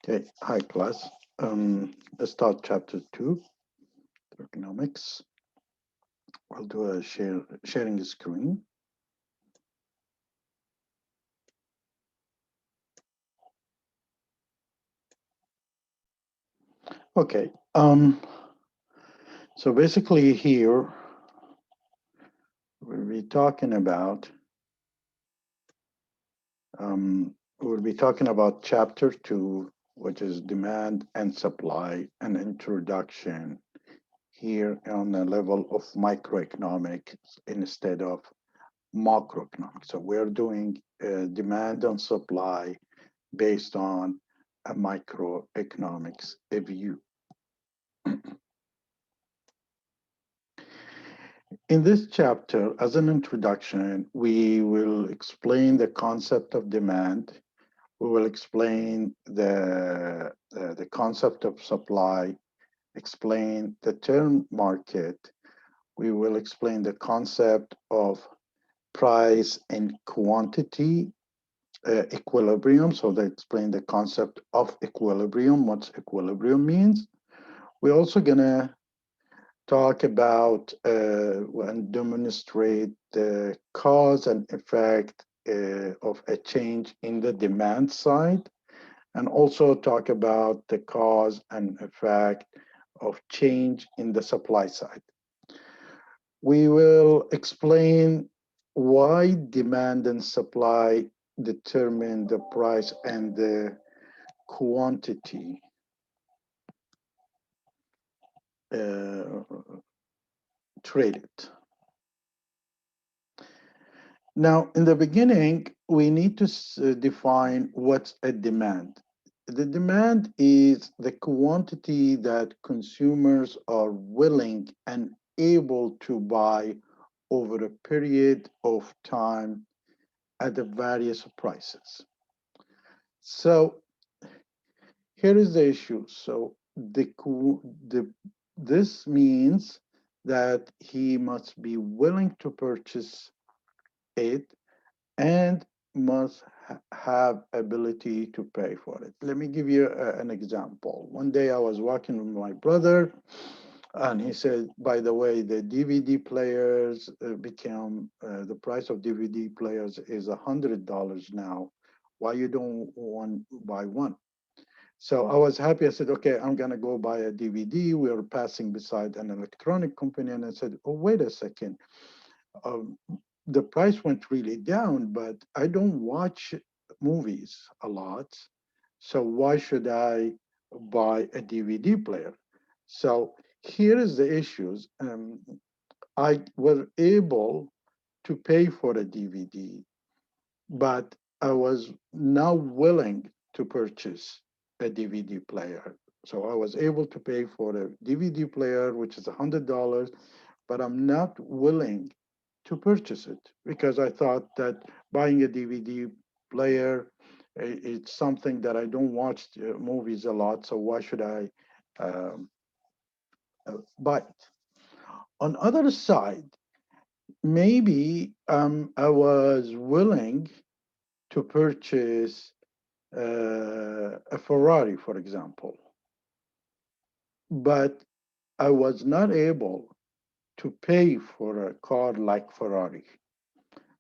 Okay, hi class. Let's start chapter 2, economics. I'll do a sharing the screen. Okay, so basically here we'll be talking about chapter 2, which is demand and supply, an introduction here on the level of microeconomics instead of macroeconomics. So we're doing demand and supply based on a microeconomics view. In this chapter, as an introduction, we will explain the concept of demand. We will explain the concept of supply, explain the term market. We will explain the concept of price and quantity equilibrium. So they explain the concept of equilibrium, what equilibrium means. We're also gonna talk about and demonstrate the cause and effect of a change in the demand side, and also talk about the cause and effect of change in the supply side. We will explain why demand and supply determine the price and the quantity traded. Now, in the beginning, we need to define what's a demand. The demand is the quantity that consumers are willing and able to buy over a period of time at the various prices. So here is the issue. So this means that he must be willing to purchase it and must have ability to pay for it. Let me give you an example. One day I was walking with my brother, and he said, by the way, the DVD players the price of DVD players is $100 now. Why you don't want buy one? So I was happy. I said, okay, I'm going to go buy a DVD. We were passing beside an electronic company, and I said, oh, wait a second. The price went really down, but I don't watch movies a lot. So why should I buy a DVD player? So here is the issues. I was able to pay for a DVD, but I was now willing to purchase a DVD player. So I was able to pay for a DVD player, which is $100, but I'm not willing to purchase it because I thought that buying a DVD player, it's something that I don't watch movies a lot, so why should I um, buy it? On other side, maybe I was willing to purchase a Ferrari, for example, but I was not able to pay for a car like Ferrari.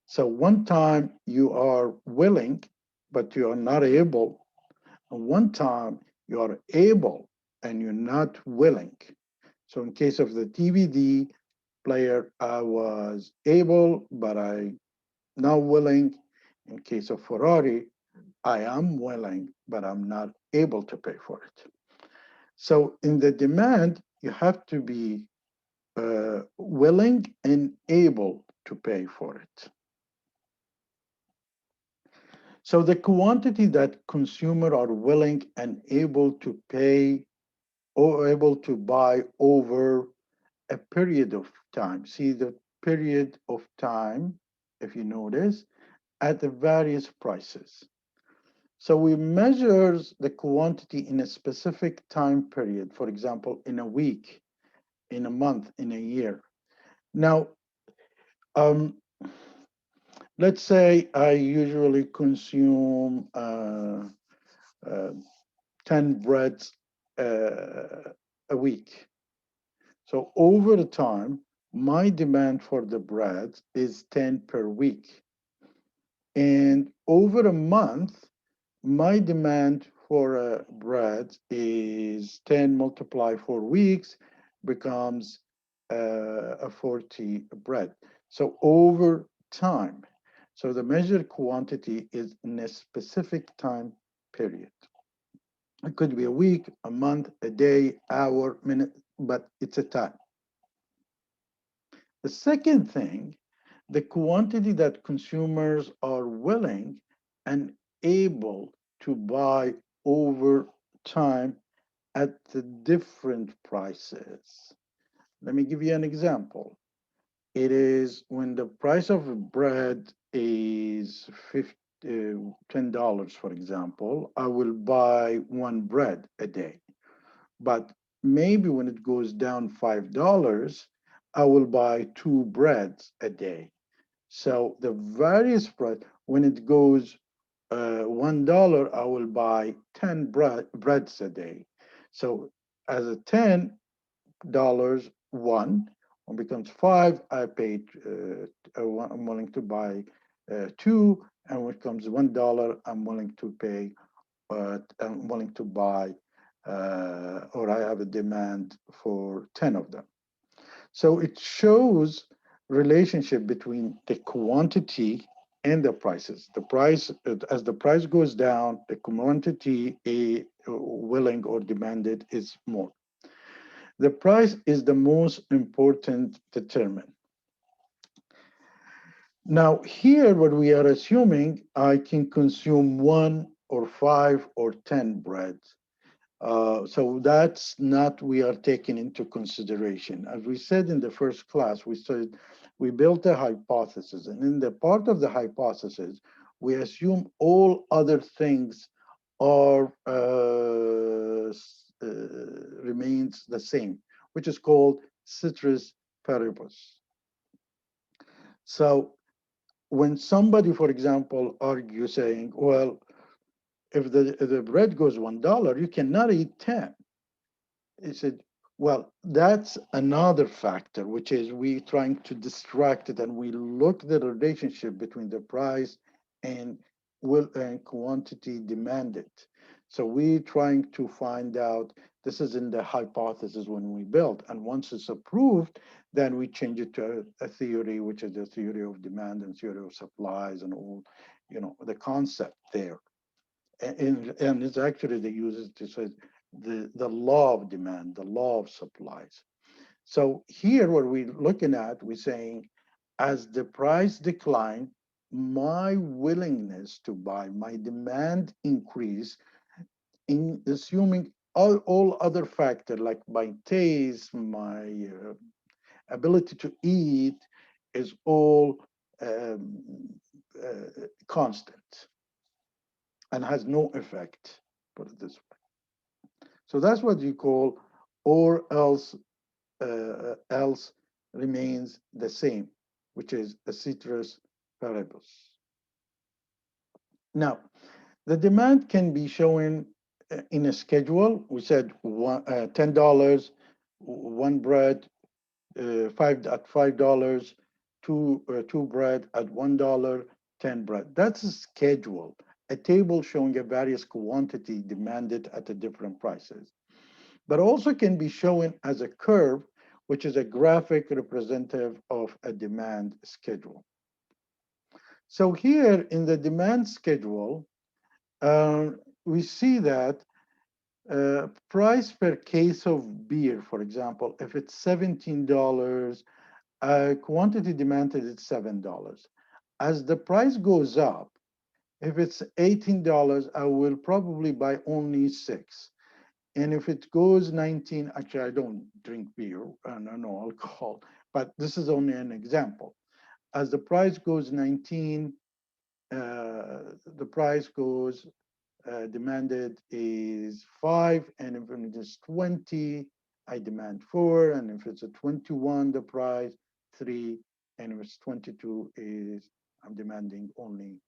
So one time you are willing, but you are not able. And one time you are able and you're not willing. So in case of the DVD player, I was able, but I not willing. In case of Ferrari, I am willing, but I'm not able to pay for it. So in the demand, you have to be willing and able to pay for it. So the quantity that consumers are willing and able to pay or able to buy over a period of time. See the period of time, if you notice, at the various prices. So we measure the quantity in a specific time period, for example, in a week, in a month, in a year. Now, um, let's say I usually consume uh, 10 breads a week. So over the time, my demand for the breads is 10 per week. And over a month, my demand for bread is 10 multiplied 4 weeks becomes a 40 bread. So over time, so the measured quantity is in a specific time period. It could be a week, a month, a day, hour, minute, but it's a time. The second thing, the quantity that consumers are willing and able to buy over time at the different prices. Let me give you an example. It is when the price of bread is $10, for example, I will buy one bread a day. But maybe when it goes down $5, I will buy two breads a day. So the various price, when it goes $1, I will buy 10 breads a day. So as a $10, when it becomes five, I paid, I'm willing to buy two, and when it comes $1, I'm willing to buy, or I have a demand for 10 of them. So it shows relationship between the quantity and the prices. The price, as the price goes down, the quantity willing or demanded is more. The price is the most important determinant. Now here, what we are assuming, I can consume one or five or 10 breads. So that's not we are taking into consideration. As we said in the first class, we built a hypothesis, and in the part of the hypothesis, we assume all other things are remains the same, which is called ceteris paribus. So when somebody, for example, argues saying, well, if the bread goes $1, you cannot eat 10. He said, well, that's another factor, which is we trying to distract it, and we look the relationship between the price and will and quantity demanded. So we trying to find out, this is in the hypothesis when we build, and once it's approved, then we change it to a theory, which is the theory of demand and theory of supplies and all, the concept there. And it's actually they use it to say the law of demand, the law of supplies. So here, what we're looking at, we're saying, as the price decline, my willingness to buy, my demand increase, in assuming all other factors like my taste, my ability to eat, is all um, constant and has no effect, put it this way. So that's what you call or else remains the same, which is a ceteris paribus. Now, the demand can be shown in a schedule. We said $10, one bread, $5, two bread at $1, 10 bread. That's a schedule, a table showing a various quantity demanded at the different prices, but also can be shown as a curve, which is a graphic representative of a demand schedule. So here in the demand schedule, we see that price per case of beer, for example, if it's $17, quantity demanded is $7. As the price goes up, if it's $18, I will probably buy only six. And if it goes 19, actually, I don't drink beer, no alcohol, but this is only an example. As the price goes 19, the price goes demanded is five, and if it is 20, I demand four, and if it's a 21, the price three, and if it's 22, is I'm demanding only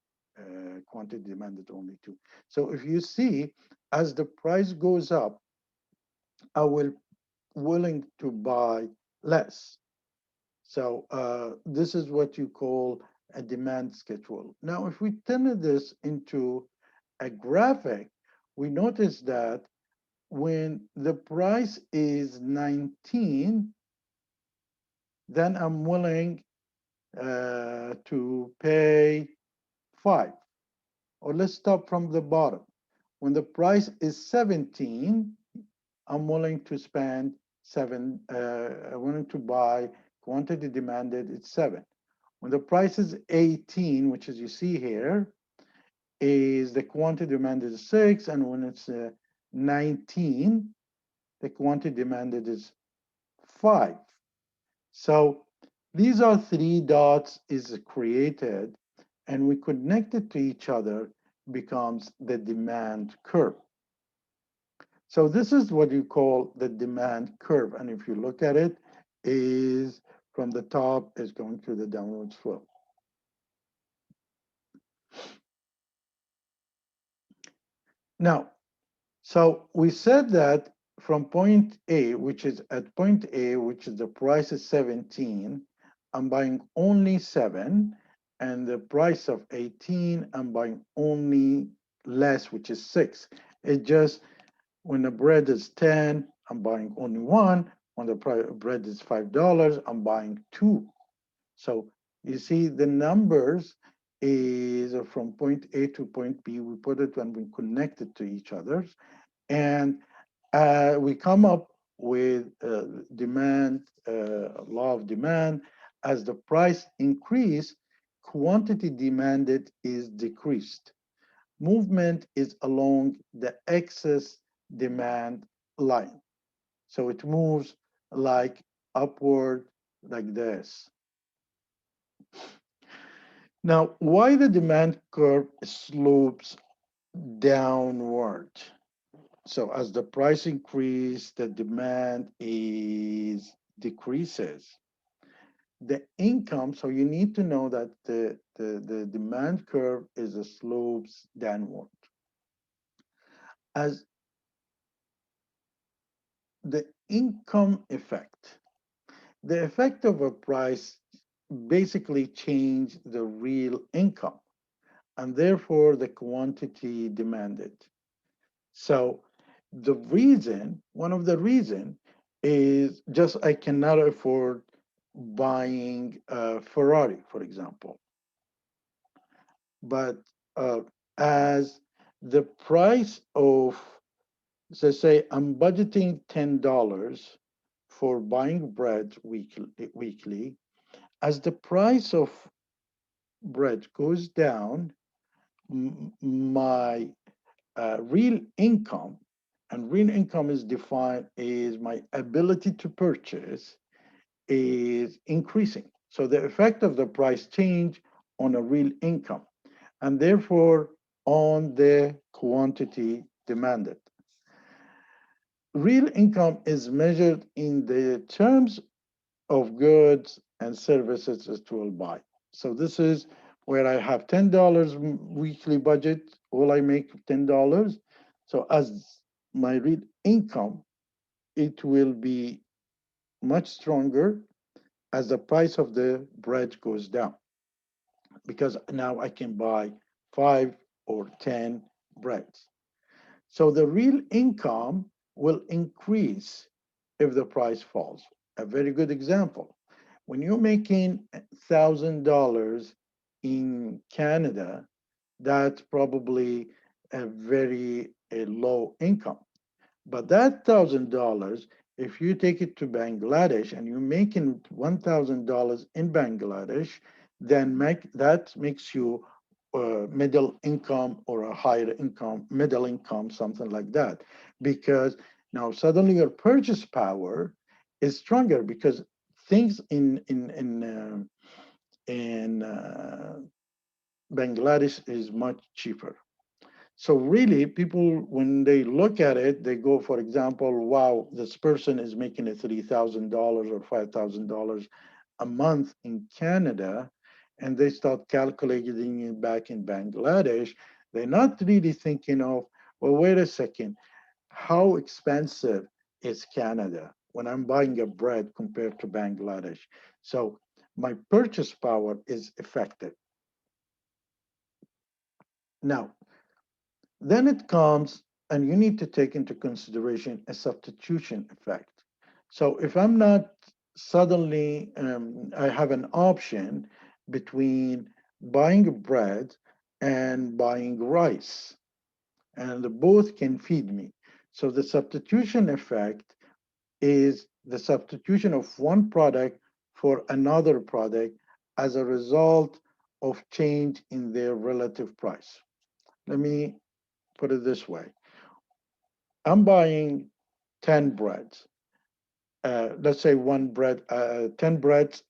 quantity demanded only two. So if you see, as the price goes up, I will willing to buy less. So this is what you call a demand schedule. Now, if we turn this into a graphic, we notice that when the price is 19, then I'm willing to pay 5. Or let's start from the bottom. When the price is 17, I'm willing to spend 7. I'm willing to buy quantity demanded, it's 7. When the price is 18, which as you see here, is the quantity demanded is 6, and when it's 19, the quantity demanded is 5. So these are 3 dots is created, and we connect it to each other, becomes the demand curve. So this is what you call the demand curve. And if you look at it, is from the top is going to the downward slope. Now, so we said that from point A, which is at point A, which is the price is 17, I'm buying only 7, and the price of 18, I'm buying only less, which is 6. It just, when the bread is 10, I'm buying only 1. When the bread is $5, I'm buying 2. So you see the numbers is from point A to point B. We put it when we connect it to each other. And we come up with demand, law of demand. As the price increase, quantity demanded is decreased. Movement is along the excess demand line. So it moves like upward like this. Now, why the demand curve slopes downward? So as the price increase, the demand is decreases. The income, so you need to know that the demand curve is a slopes downward. As the income effect, the effect of a price basically change the real income and therefore the quantity demanded. So the reason, one of the reason is just I cannot afford buying a Ferrari, for example. But as the price of, so say I'm budgeting $10 for buying bread weekly, as the price of bread goes down, my real income, and real income is defined as my ability to purchase, is increasing. So the effect of the price change on a real income, and therefore on the quantity demanded. Real income is measured in the terms of goods and services that will buy. So this is where I have $10 weekly budget, all I make $10. So as my real income, it will be much stronger as the price of the bread goes down, because now I can buy 5 or 10 breads. So the real income will increase if the price falls. A very good example. When you're making $1,000 in Canada, that's probably a low income. But that $1,000, if you take it to Bangladesh and you're making $1,000 in Bangladesh, then that makes you middle income or a higher income, middle income, something like that. Because now suddenly your purchase power is stronger because things in Bangladesh is much cheaper. So really, people, when they look at it, they go, for example, wow, this person is making a $3,000 or $5,000 a month in Canada, and they start calculating it back in Bangladesh. They're not really thinking of well, wait a second, how expensive is Canada when I'm buying a bread compared to Bangladesh? So my purchase power is affected. Now, then it comes, and you need to take into consideration a substitution effect. So if I'm not suddenly, I have an option between buying bread and buying rice, and both can feed me. So the substitution effect is the substitution of one product for another product as a result of change in their relative price. Let me put it this way. I'm buying 10 breads. Let's say 10 breads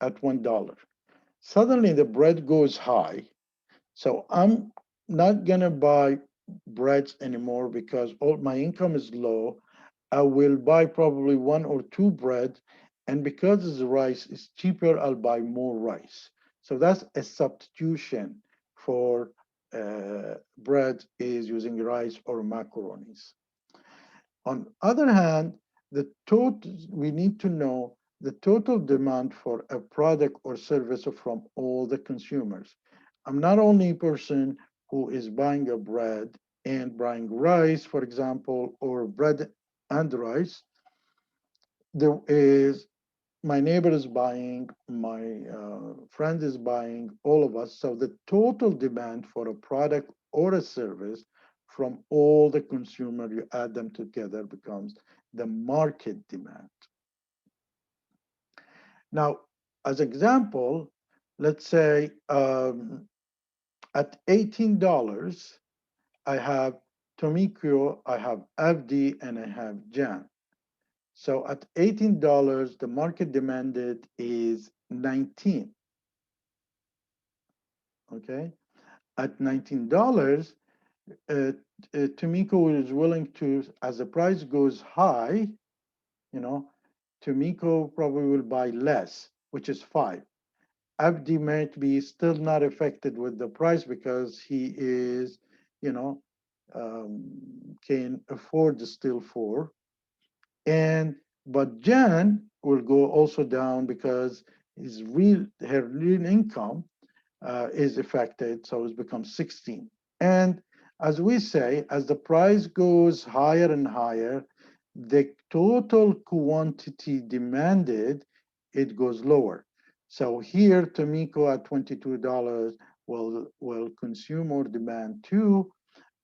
at $1. Suddenly the bread goes high. So I'm not gonna buy breads anymore because all my income is low. I will buy probably one or two bread, and because the rice is cheaper, I'll buy more rice. So that's a substitution for bread is using rice or macaronis. On other hand, the total we need to know the total demand for a product or service from all the consumers. I'm not only a person who is buying a bread and buying rice, for example, or bread and rice. There is my neighbor is buying, my friend is buying, all of us. So the total demand for a product or a service from all the consumer, you add them together, becomes the market demand. Now, as example, let's say at $18, I have Tomikyo, I have FD, and I have Jan. So at $18, the market demanded is 19. Okay. At $19, Tomiko is willing to, as the price goes high, you know, Tomiko probably will buy less, which is 5. Abdi might be still not affected with the price because he is, you know, can afford the still 4. And but Jan will go also down because her real income is affected, so it becomes 16. And as we say, as the price goes higher and higher, the total quantity demanded, it goes lower. So here, Tomiko at $22 will consume or demand 2.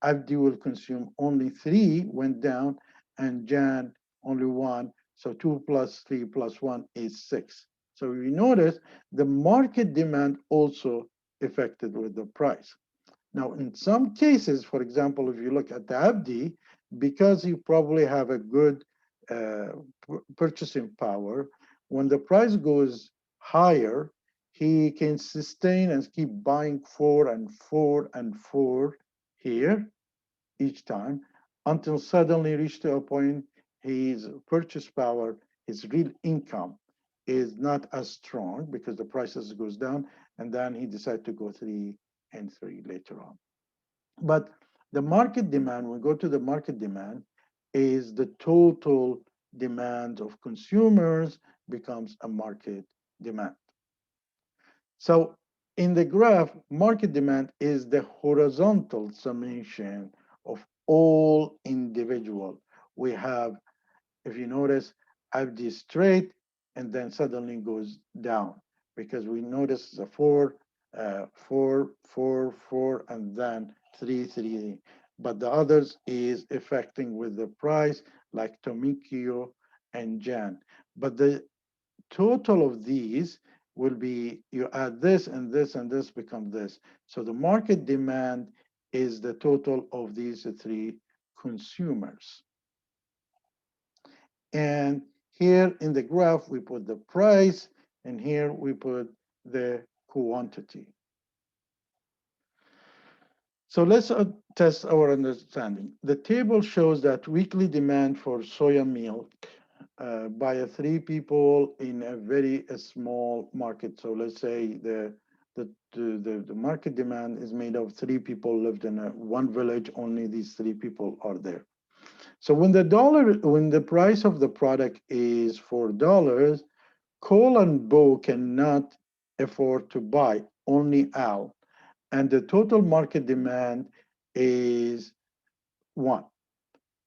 Abdi will consume only 3, went down, and Jan only 1. So 2 plus 3 plus 1 is 6. So you notice the market demand also affected with the price. Now, in some cases, for example, if you look at the Abdi, because you probably have a good uh, purchasing power, when the price goes higher, he can sustain and keep buying 4 and 4 and 4 here each time until suddenly reach to a point his purchase power, his real income is not as strong because the prices goes down, and then he decided to go 3 and 3 later on. But the market demand, when we go to the market demand, is the total demand of consumers becomes a market demand. So in the graph, market demand is the horizontal summation of all individual. We have, if you notice, FD straight and then suddenly goes down because we notice the 4, 4, 4, 4, and then 3, 3. But the others is affecting with the price like Tomikyo and Jan. But the total of these will be, you add this and this and this become this. So the market demand is the total of these 3 consumers. And here in the graph, we put the price, and here we put the quantity. So let's test our understanding. The table shows that weekly demand for soya milk by 3 people in a very small market. So let's say the the market demand is made of three people lived in one village. Only these three people are there. So when the price of the product is $4, Cole and Bo cannot afford to buy, only Al, and the total market demand is one.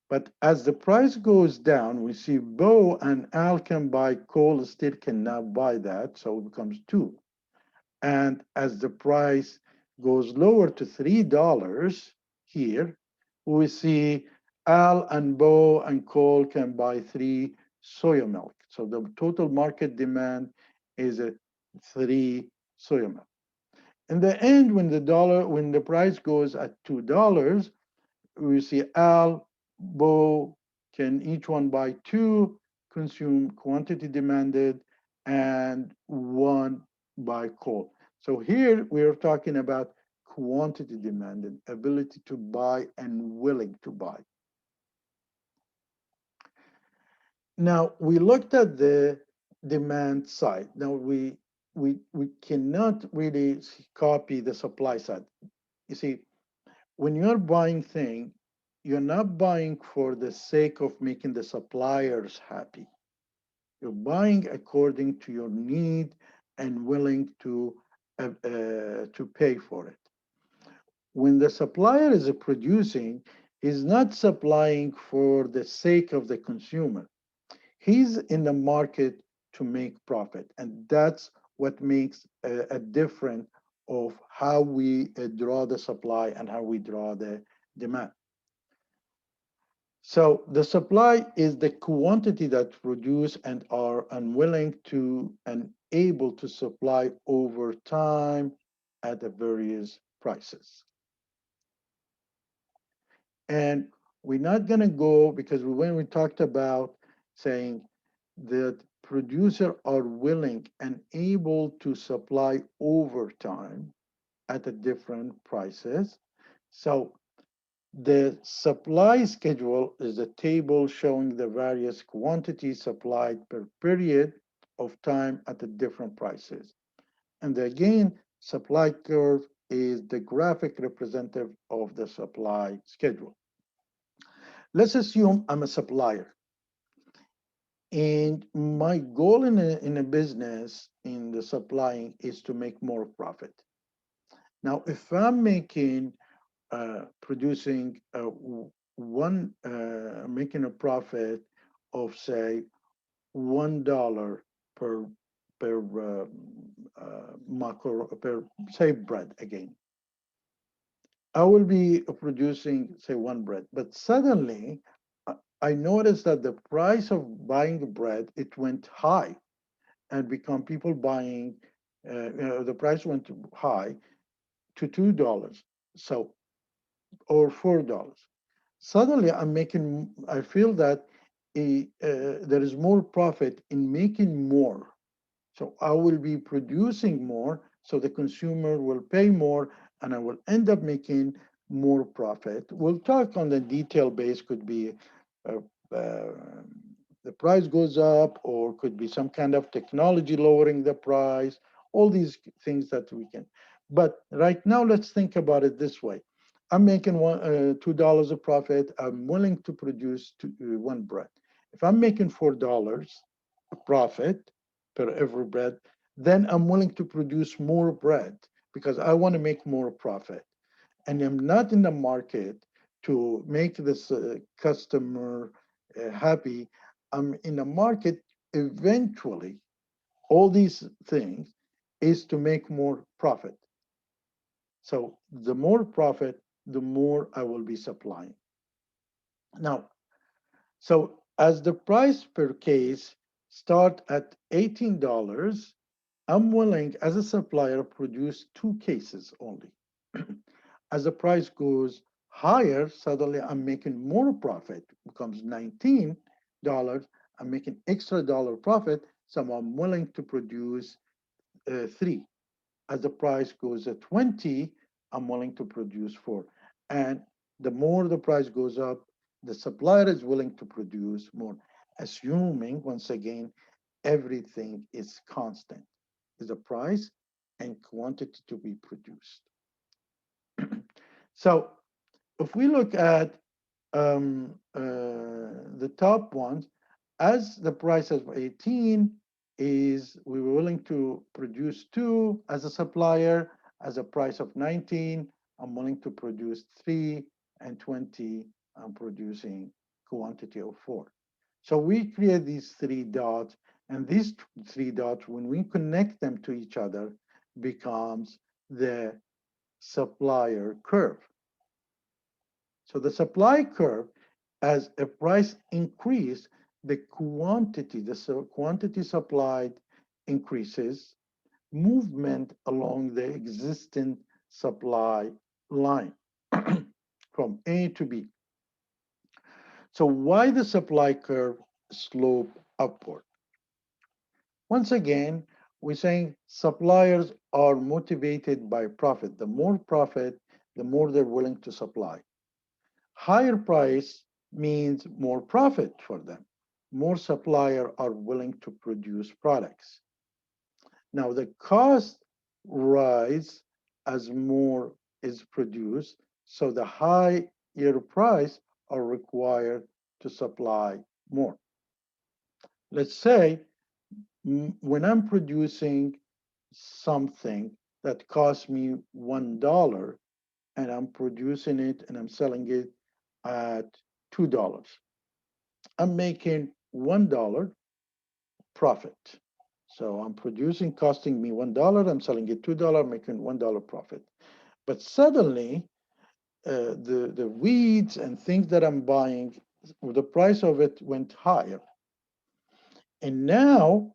But as the price goes down, we see Bo and Al can buy, Cole still cannot buy that, so it becomes two. And as the price goes lower to $3 here, we see Al and Bo and Cole can buy three soya milk. So the total market demand is a three soya milk. In the end, when the price goes at $2, we see Al, Bo can each one buy two, consume quantity demanded, and one by Cole. So here we are talking about quantity demanded, ability to buy and willing to buy. Now we looked at the demand side. Now we cannot really copy the supply side. You see, when you're buying things, you're not buying for the sake of making the suppliers happy. You're buying according to your need and willing to pay for it. When the supplier is producing, he's not supplying for the sake of the consumer. He's in the market to make profit, and that's what makes a difference of how we draw the supply and how we draw the demand. So the supply is the quantity that produce and are unwilling to and able to supply over time at the various prices. And we're not going to go because when we talked about saying that producers are willing and able to supply over time at the different prices. So the supply schedule is a table showing the various quantities supplied per period of time at the different prices. And again, supply curve is the graphic representative of the supply schedule. Let's assume I'm a supplier and my goal in a business in the supplying is to make more profit. Now, if I'm producing making a profit of say $1 per per say bread again. I will be producing say one bread, but suddenly I noticed that the price of buying the bread it went high and become people buying. The price went high to $2. So or $4. Suddenly, I feel that there is more profit in making more. So I will be producing more, so the consumer will pay more, and I will end up making more profit. We'll talk on the detail base, could be uh, uh, the price goes up, or could be some kind of technology lowering the price, all these things that we can. But right now, let's think about it this way. I'm making $2 of profit. I'm willing to produce one bread. If I'm making $4 a profit per every bread, then I'm willing to produce more bread because I want to make more profit. And I'm not in the market to make this customer happy. I'm in the market eventually, all these things is to make more profit. So the more profit, the more I will be supplying. Now, so as the price per case start at $18, I'm willing as a supplier produce two cases only. As the price goes higher, suddenly I'm making more profit, becomes $19. I'm making extra dollar profit, so I'm willing to produce three. As the price goes at 20, I'm willing to produce four. And the more the price goes up, the supplier is willing to produce more, assuming, once again, everything is constant. Is the price and quantity to be produced. So if we look at the top ones, as the price of 18 is, we were willing to produce 2 as a supplier. As a price of 19, I'm willing to produce 3, and 20, I'm producing quantity of 4. So we create these 3 dots, and these 3 dots, when we connect them to each other, becomes the supplier curve. So the supply curve, as a price increase, the quantity, quantity supplied increases, movement along the existing supply line from A to B. So why the supply curve slope upward? Once again, we're saying suppliers are motivated by profit. The more profit, the more they're willing to supply. Higher price means more profit for them. More suppliers are willing to produce products. Now the cost rise as more is produced, so the higher price are required to supply more. Let's say when I'm producing something that costs me $1 and I'm producing it and I'm selling it at $2. I'm making $1 profit. So I'm producing, costing me $1, I'm selling it $2, making $1 profit. But suddenly, the weeds and things that I'm buying, the price of it went higher. And now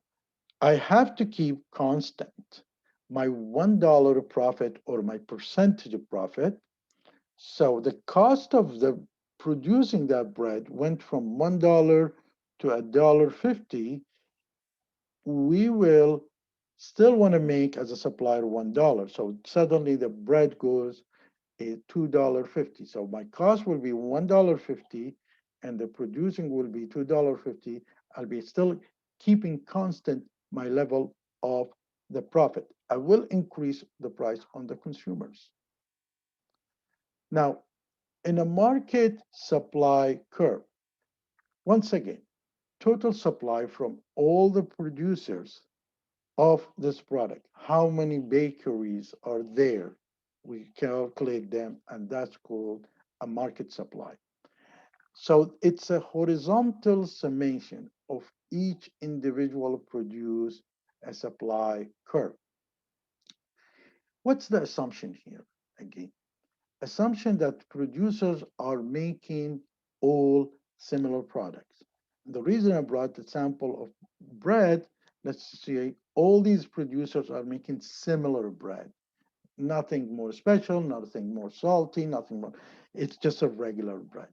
I have to keep constant my $1 profit or my percentage of profit. So the cost of the producing that bread went from $1 to $1.50. We will still want to make as a supplier $1. So suddenly the bread goes a $2.50. So my cost will be $1.50 and the producing will be $2.50. I'll be still keeping constant my level of the profit. I will increase the price on the consumers. Now, in a market supply curve, once again, total supply from all the producers of this product. How many bakeries are there? We calculate them, and that's called a market supply. So it's a horizontal summation of each individual produce a supply curve. What's the assumption here again? Assumption that producers are making all similar products. The reason I brought the sample of bread, let's say all these producers are making similar bread. Nothing more special, nothing more salty, nothing more. It's just a regular bread.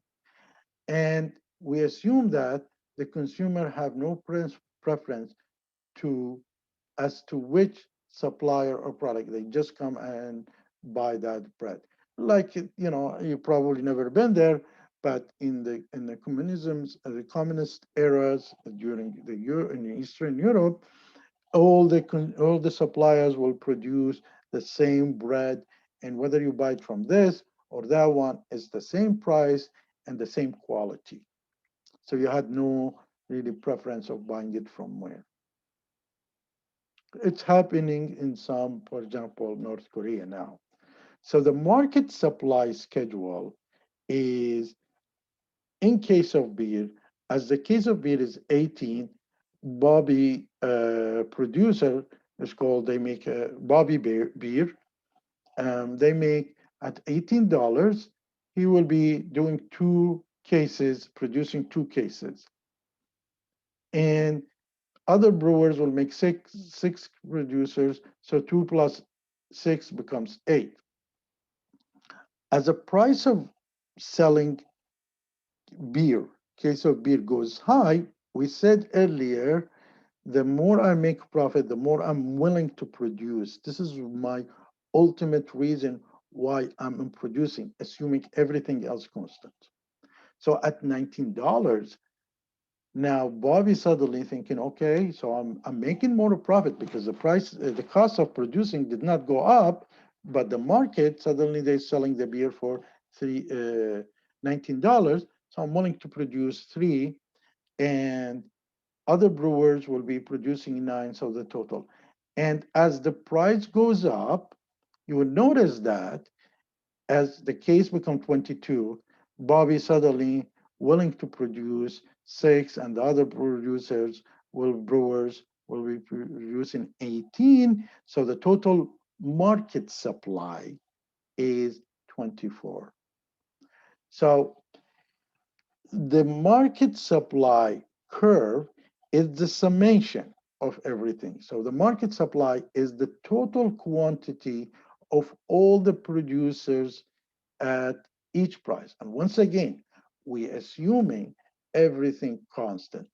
And we assume that the consumer have no preference to as to which supplier or product. They just come and buy that bread. Like you probably never been there, but in the the communist eras during the in Eastern Europe, all the suppliers will produce the same bread, and whether you buy it from this or that one, is the same price and the same quality. So you had no really preference of buying it from where. It's happening in some, for example, North Korea now. So the market supply schedule is, in case of beer, as the case of beer is 18, Bobby producer is called, they make Bobby beer. They make at $18, he will be doing 2 cases, producing 2 cases. And other brewers will make six producers, so 2 plus 6 becomes 8. As the price of selling beer, case of beer goes high, we said earlier, the more I make profit, the more I'm willing to produce. This is my ultimate reason why I'm producing, assuming everything else constant. So at $19, Now Bobby suddenly thinking, okay, so I'm making more profit because the price, the cost of producing did not go up, but the market suddenly they're selling the beer for three $19. So I'm willing to produce three, and other brewers will be producing nine, so the total. And as the price goes up, you will notice that as the case becomes 22, Bobby suddenly willing to produce six, and the other brewers will be producing 18. So the total market supply is 24. So the market supply curve is the summation of everything. So the market supply is the total quantity of all the producers at each price. And once again, we assuming everything constant,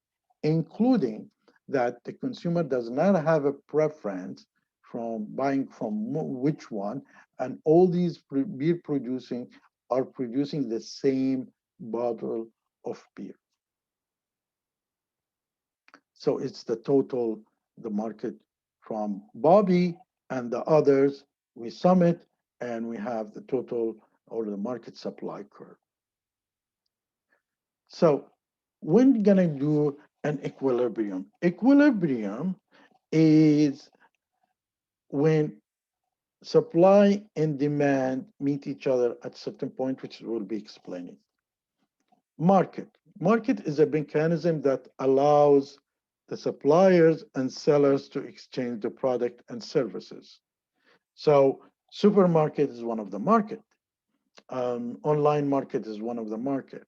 including that the consumer does not have a preference from buying from which one, and all these beer producing are producing the same bottle of beer. So it's the total, the market from Bobby and the others, we sum it, and we have the total or the market supply curve. So we're gonna do an equilibrium. Equilibrium is when supply and demand meet each other at a certain point, which we'll be explaining. Market. Market is a mechanism that allows the suppliers and sellers to exchange the product and services. So supermarket is one of the market. Online market is one of the market.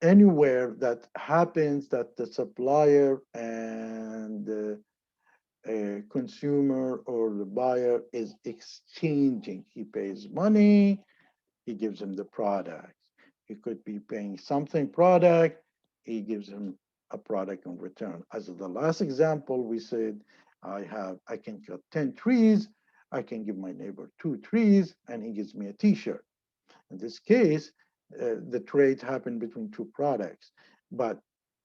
Anywhere that happens that the supplier and the consumer or the buyer is exchanging. He pays money, he gives him the product. He could be paying something product, he gives him a product in return. As of the last example, we said, I can cut 10 trees, I can give my neighbor 2 trees, and he gives me a t-shirt. In this case, the trade happened between two products, but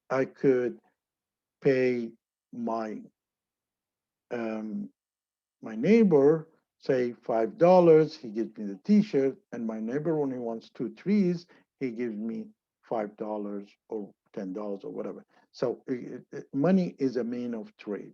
I could pay my um, my neighbor say $5, he gives me the t-shirt, and my neighbor only wants 2 trees, he gives me $5 or $10 or whatever. So money is a mean of trade.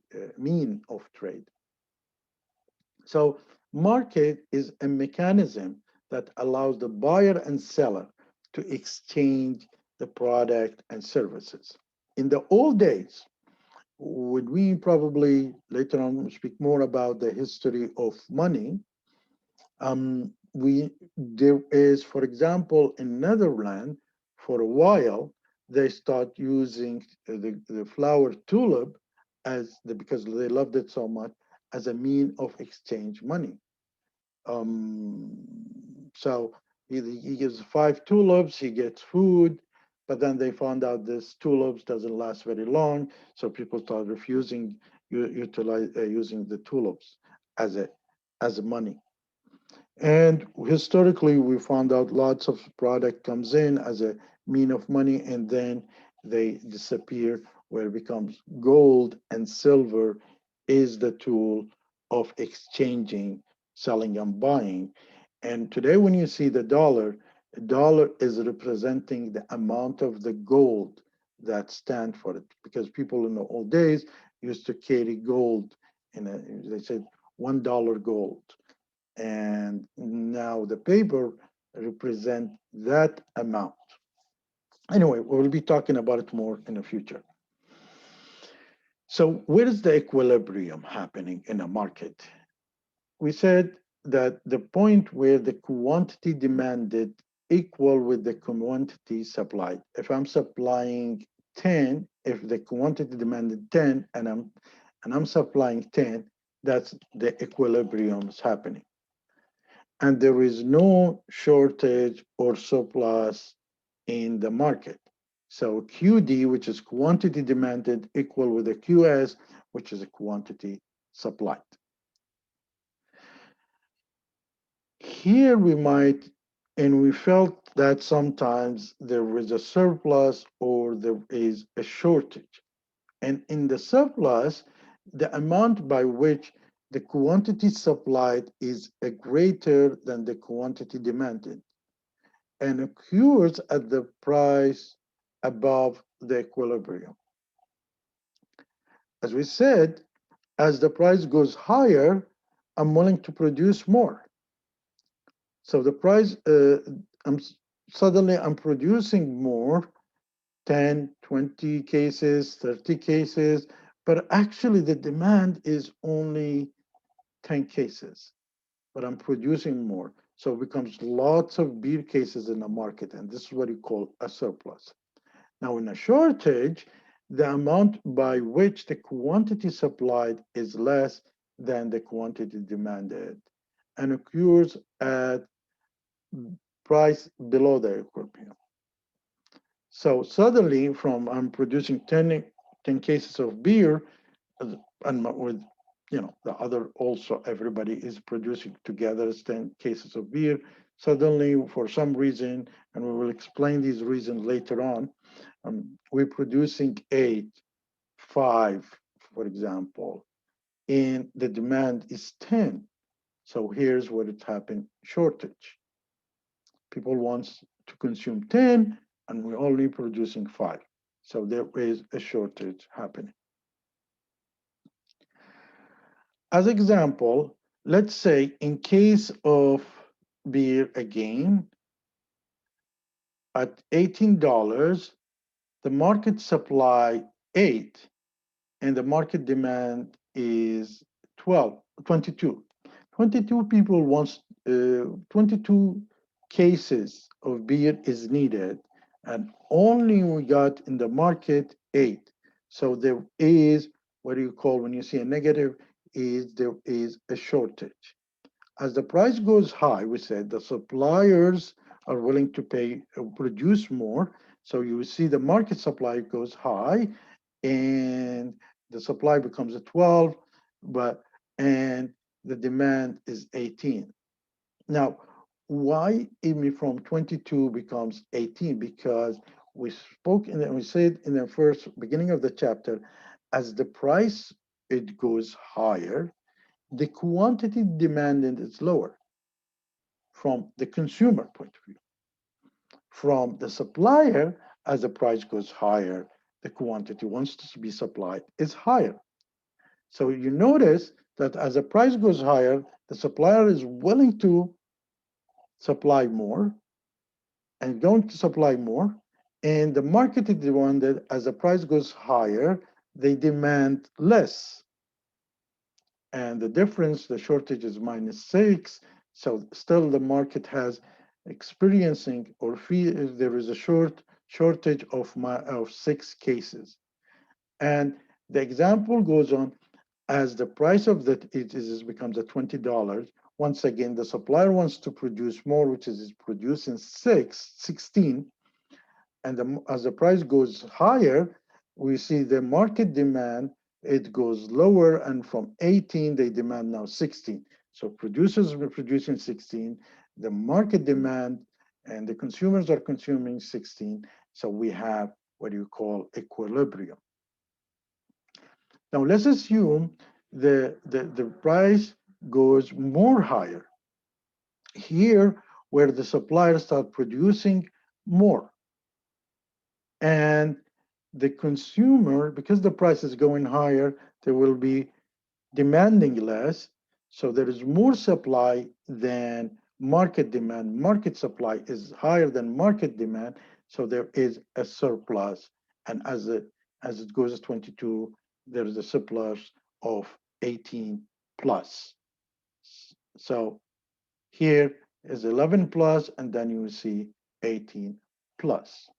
So market is a mechanism that allows the buyer and seller to exchange the product and services. In the old days, would we probably later on speak more about the history of money? There is, for example, in Netherlands, for a while they start using the flower tulip because they loved it so much as a mean of exchange money. So he gives 5 tulips, he gets food, but then they found out this tulips doesn't last very long, so people start refusing using the tulips as a money. And historically, we found out lots of product comes in as a mean of money, and then they disappear, where it becomes gold and silver is the tool of exchanging, selling, and buying. And today, when you see the dollar is representing the amount of the gold that stand for it, because people in the old days used to carry gold they said $1 gold, and now the paper represent that amount. Anyway, we'll be talking about it more in the future. So where is the equilibrium happening in a market? We said that the point where the quantity demanded equal with the quantity supplied. If I'm supplying 10, if the quantity demanded 10 and I'm supplying 10, that's the equilibrium is happening. And there is no shortage or surplus in the market. So QD, which is quantity demanded, equal with a QS, which is a quantity supplied. Here we might And we felt that sometimes there was a surplus or there is a shortage. And in the surplus, the amount by which the quantity supplied is greater than the quantity demanded and occurs at the price above the equilibrium. As we said, as the price goes higher, I'm willing to produce more. So the price, I'm suddenly I'm producing more, 10, 20 cases, 30 cases, but actually the demand is only 10 cases, but I'm producing more. So it becomes lots of beer cases in the market, and this is what you call a surplus. Now, in a shortage, the amount by which the quantity supplied is less than the quantity demanded and occurs at price below the equilibrium. So suddenly, from I'm producing 10 cases of beer, and with the other also everybody is producing together 10 cases of beer. Suddenly, for some reason, and we will explain these reasons later on, we're producing 8, 5, for example, and the demand is 10. So here's what it happened: shortage. People want to consume 10, and we're only producing 5. So there is a shortage happening. As example, let's say in case of beer again, at $18, the market supply 8 and the market demand is 12, 22. 22 people wants 22 cases of beer is needed, and only we got in the market 8. So there is what you call, when you see a negative, is there is a shortage. As the price goes high, we said the suppliers are willing to pay, produce more. So you see the market supply goes high, and the supply becomes a 12, but and the demand is 18. Now, why even from 22 becomes 18? Because we said in the first beginning of the chapter, as the price it goes higher, the quantity demanded is lower from the consumer point of view. From the supplier, as the price goes higher, the quantity wants to be supplied is higher. So you notice that as the price goes higher, the supplier is willing to supply more and going to supply more. And the market is the one that as the price goes higher, they demand less. And the difference, the shortage is -6. So still the market has experiencing or there is a shortage of 6 cases. And the example goes on as the price of that it is becomes a $20. Once again, the supplier wants to produce more, which is producing 16. And as the price goes higher, we see the market demand, it goes lower, and from 18, they demand now 16. So producers are producing 16, the market demand and the consumers are consuming 16. So we have what you call equilibrium. Now let's assume the price goes more higher. Here, where the suppliers start producing more. And the consumer, because the price is going higher, they will be demanding less. So there is more supply than market demand. Market supply is higher than market demand. So there is a surplus. And as it goes to 22, there is a surplus of 18 plus. So here is 11 plus, and then you will see 18 plus.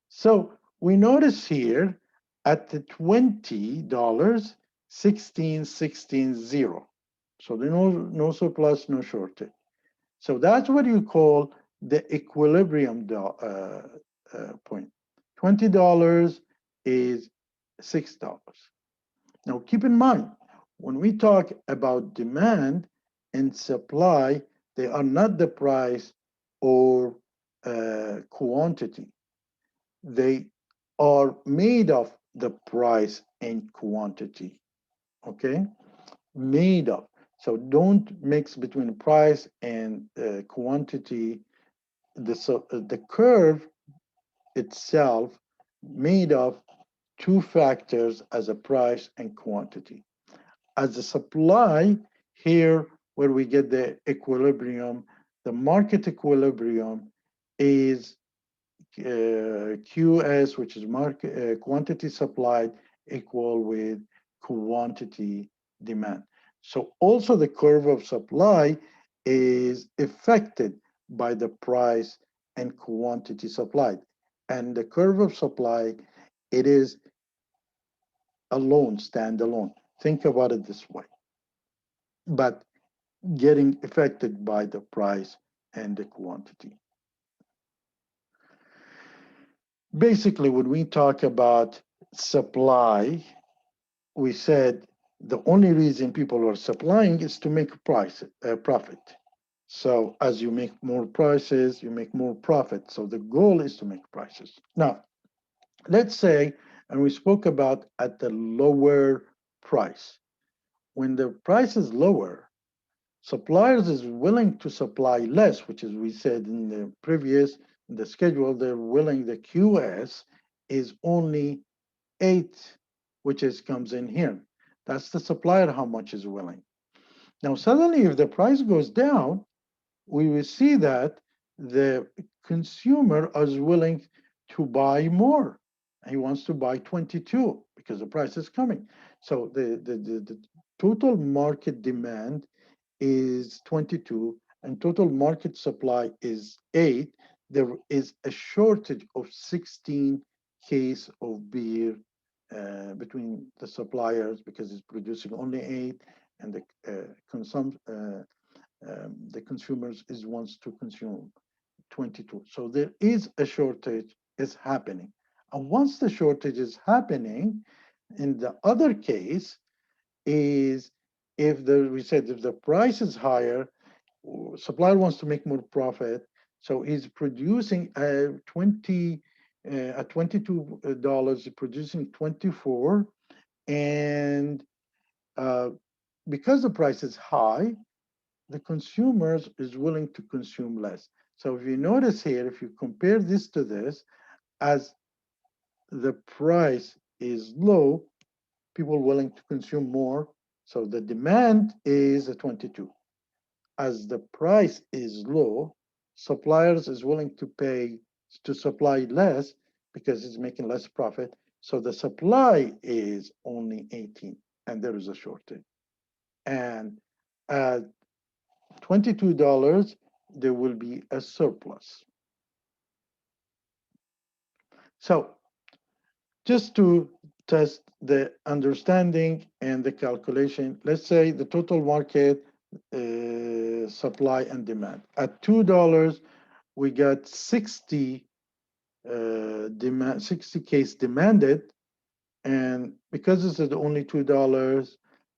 So we notice here at the $20, 16, 16, 0. So there no surplus, no shortage. So that's what you call the equilibrium point. $20 is $6. Now keep in mind, when we talk about demand and supply, they are not the price or quantity. They are made of the price and quantity, okay? Made of. So don't mix between price and quantity. The curve itself made of two factors as a price and quantity. As a supply, here where we get the equilibrium, the market equilibrium is QS, which is market quantity supplied, equal with quantity demand. So also the curve of supply is affected by the price and quantity supplied. And the curve of supply, it is alone, standalone. Think about it this way. But getting affected by the price and the quantity. Basically, when we talk about supply, we said the only reason people are supplying is to make profit. So as you make more prices, you make more profit. So the goal is to make prices. Now, let's say, and we spoke about at the lower price. When the price is lower, suppliers is willing to supply less, which is we said in the previous in the schedule, they're willing, the QS is only 8, which is comes in here. That's the supplier how much is willing. Now suddenly if the price goes down, we will see that the consumer is willing to buy more. He wants to buy 22 because the price is coming. So the total market demand is 22 and total market supply is 8, there is a shortage of 16 case of beer between the suppliers because it's producing only 8 and the consumers is wants to consume 22. So there is a shortage is happening. And once the shortage is happening, in the other case, is if we said if the price is higher, supplier wants to make more profit, so he's producing at $22, producing 24, and because the price is high, the consumers is willing to consume less. So if you notice here, if you compare this to this, as the price is low, people willing to consume more. So the demand is a 22. As the price is low, suppliers is willing to pay to supply less because it's making less profit. So the supply is only 18 and there is a shortage. And at $22, there will be a surplus. So just to test the understanding and the calculation, let's say the total market supply and demand. At $2, we got 60 60 case demanded, and because this is only $2,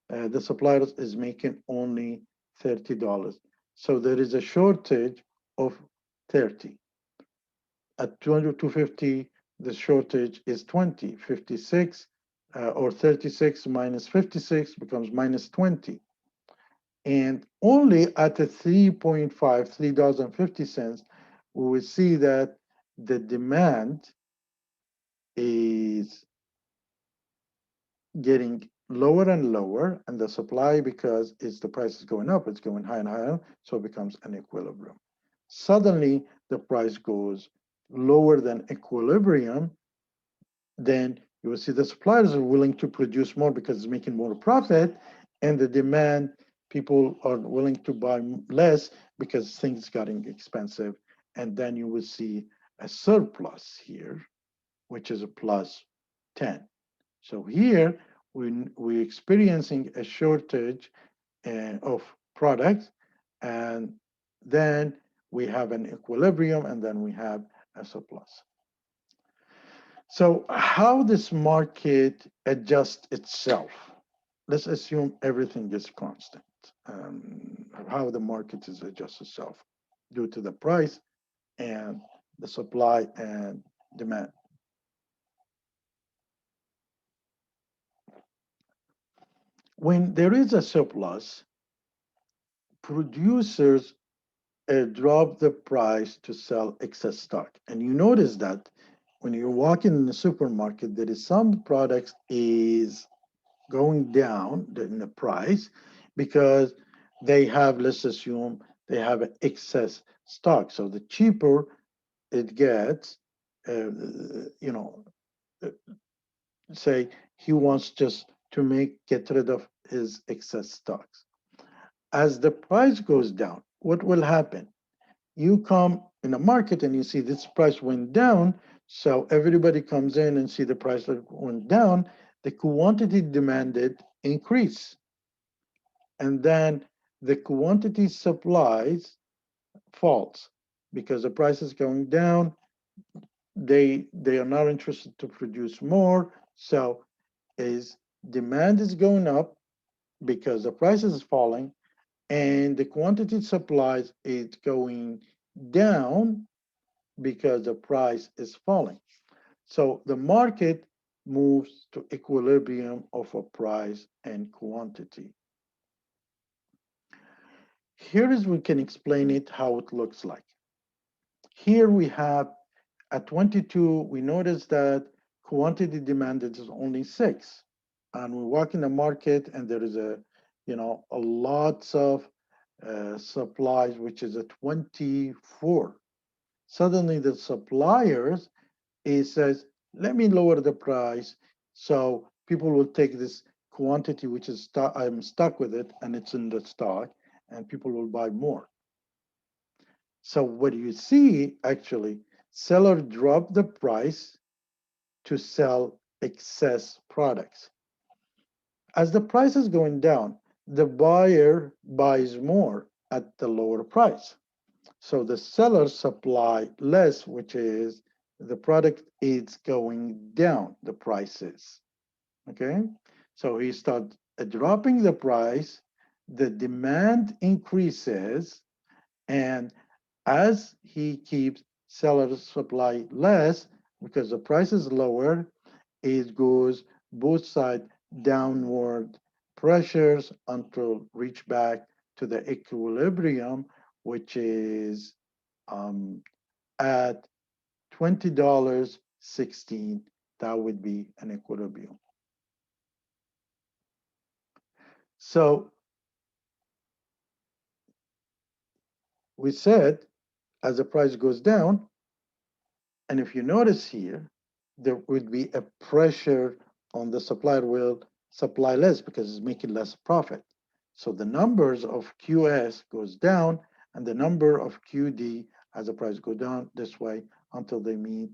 the supplier is making only $30. So there is a shortage of 30. At 200, 250, the shortage is 20, 56, or 36 minus 56 becomes minus 20. And only at the 3.5, $3.50, we will see that the demand is getting lower and lower, and the supply, because the price is going up, it's going higher and higher, so it becomes an equilibrium. Suddenly, the price goes lower than equilibrium, then you will see the suppliers are willing to produce more because it's making more profit, and the demand, people are willing to buy less because things getting expensive, and then you will see a surplus here, which is a plus 10. So here we're experiencing a shortage of products, and then we have an equilibrium, and then we have a surplus. So how this market adjusts itself? Let's assume everything is constant. How the market is adjust itself due to the price and the supply and demand. When there is a surplus, producers drop the price to sell excess stock. And you notice that when you're walking in the supermarket, there is some products is going down in the price because they have, let's assume, they have an excess stock. So the cheaper it gets, uh, you know, uh, say he wants just to get rid of his excess stocks. As the price goes down, what will happen? You come in a market and you see this price went down, so everybody comes in and see the price that went down, the quantity demanded increase. And then the quantity supplies falls because the price is going down. They are not interested to produce more. So is demand is going up because the price is falling, and the quantity supplies is going down because the price is falling. So the market moves to equilibrium of a price and quantity. Here is we can explain it how it looks like. Here we have at 22, we notice that quantity demanded is only 6. And we walk in the market and there is a lots of supplies, which is a 24. Suddenly the suppliers, it says, let me lower the price so people will take this quantity, which is I'm stuck with it and it's in the stock, and people will buy more. So what you see actually, seller drop the price to sell excess products. As the price is going down, the buyer buys more at the lower price. So the seller supply less, which is the product is going down, the prices. Okay. So he starts dropping the price, the demand increases, and as he keeps seller supply less because the price is lower, it goes both sides downward pressures until reach back to the equilibrium, which is at $20.16. That would be an equilibrium. So we said as the price goes down, and if you notice here, there would be a pressure on the supplier will supply less because it's making less profit. So the numbers of QS goes down and the number of QD as the price go down this way until they meet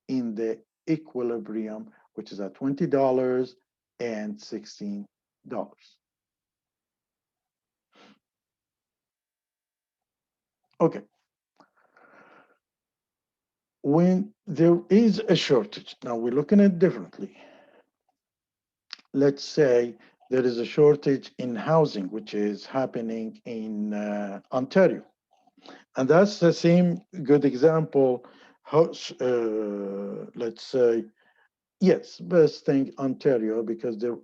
in the equilibrium, which is at $20.16. Okay, when there is a shortage, now we're looking at it differently. Let's say there is a shortage in housing, which is happening in Ontario. And that's the same good example. Let's say, yes, best thing Ontario, because there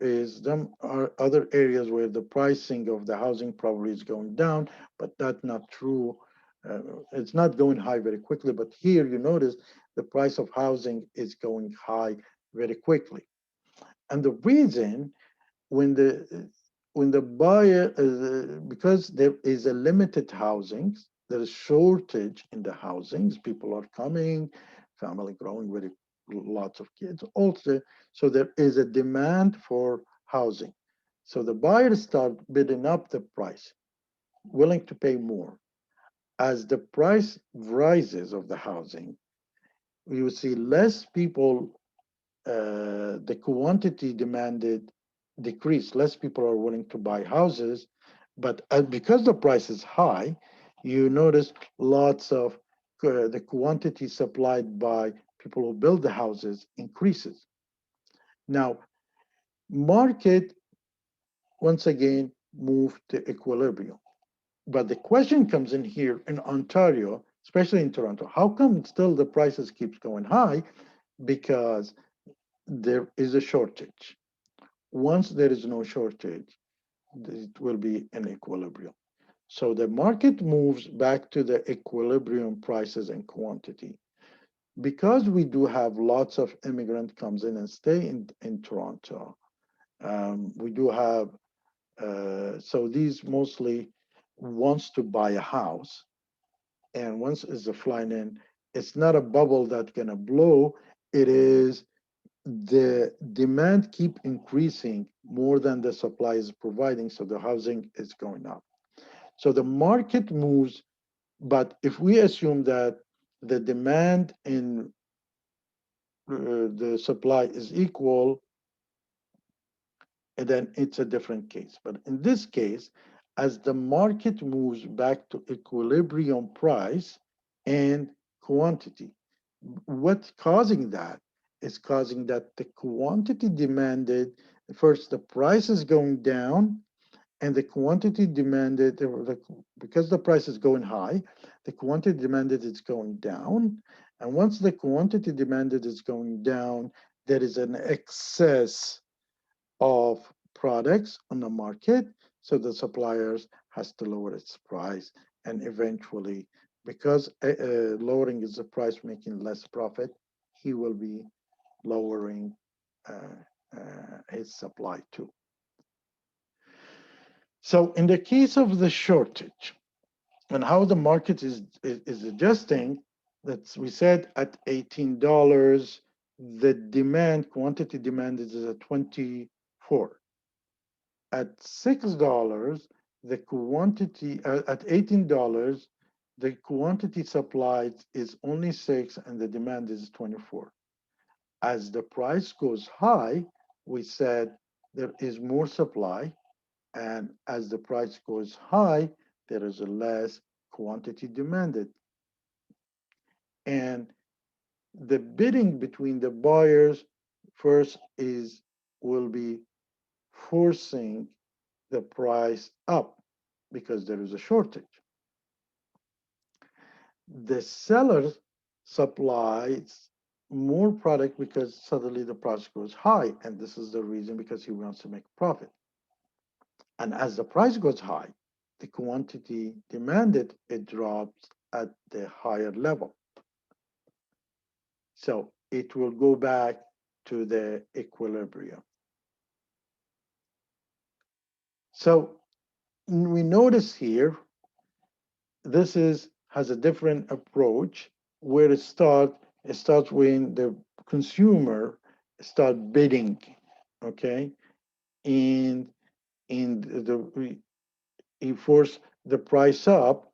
are other areas where the pricing of the housing probably is going down, but that's not true. It's not going high very quickly, but here you notice the price of housing is going high very quickly. And the reason when the buyer because there is a limited housings, there is shortage in the housings, people are coming, family growing with lots of kids also, so there is a demand for housing, so the buyers start bidding up the price, willing to pay more. As the price rises of the housing, you see less people, the quantity demanded decrease. Less people are willing to buy houses, but because the price is high, you notice lots of the quantity supplied by people who build the houses increases. Now, market once again move to equilibrium. But the question comes in here in Ontario, especially in Toronto. How come still the prices keeps going high? Because there is a shortage. Once there is no shortage, it will be an equilibrium. So the market moves back to the equilibrium prices and quantity. Because we do have lots of immigrant comes in and stay in Toronto, we do have, so these mostly wants to buy a house. And once is a flying in, it's not a bubble that's gonna blow. It is the demand keep increasing more than the supply is providing, so the housing is going up. So the market moves, but if we assume that the demand in the supply is equal, and then it's a different case. But in this case, as the market moves back to equilibrium price and quantity, what's causing that is causing that the quantity demanded, first the price is going down, and the quantity demanded, because the price is going high, the quantity demanded is going down. And once the quantity demanded is going down, there is an excess of products on the market. So the suppliers has to lower its price. And eventually, because lowering is the price, making less profit, he will be lowering his supply too. So in the case of the shortage and how the market is adjusting, that we said at $18, the demand, quantity demand is at 24. At $6, the quantity, at $18, the quantity supplied is only 6 and the demand is 24. As the price goes high, we said there is more supply, and as the price goes high, there is a less quantity demanded. And the bidding between the buyers first is will be forcing the price up because there is a shortage. The seller supplies more product because suddenly the price goes high, and this is the reason because he wants to make profit. And as the price goes high, the quantity demanded, it drops at the higher level. So it will go back to the equilibrium. So we notice here, this has a different approach where it starts when the consumer start bidding, okay? And he force the price up.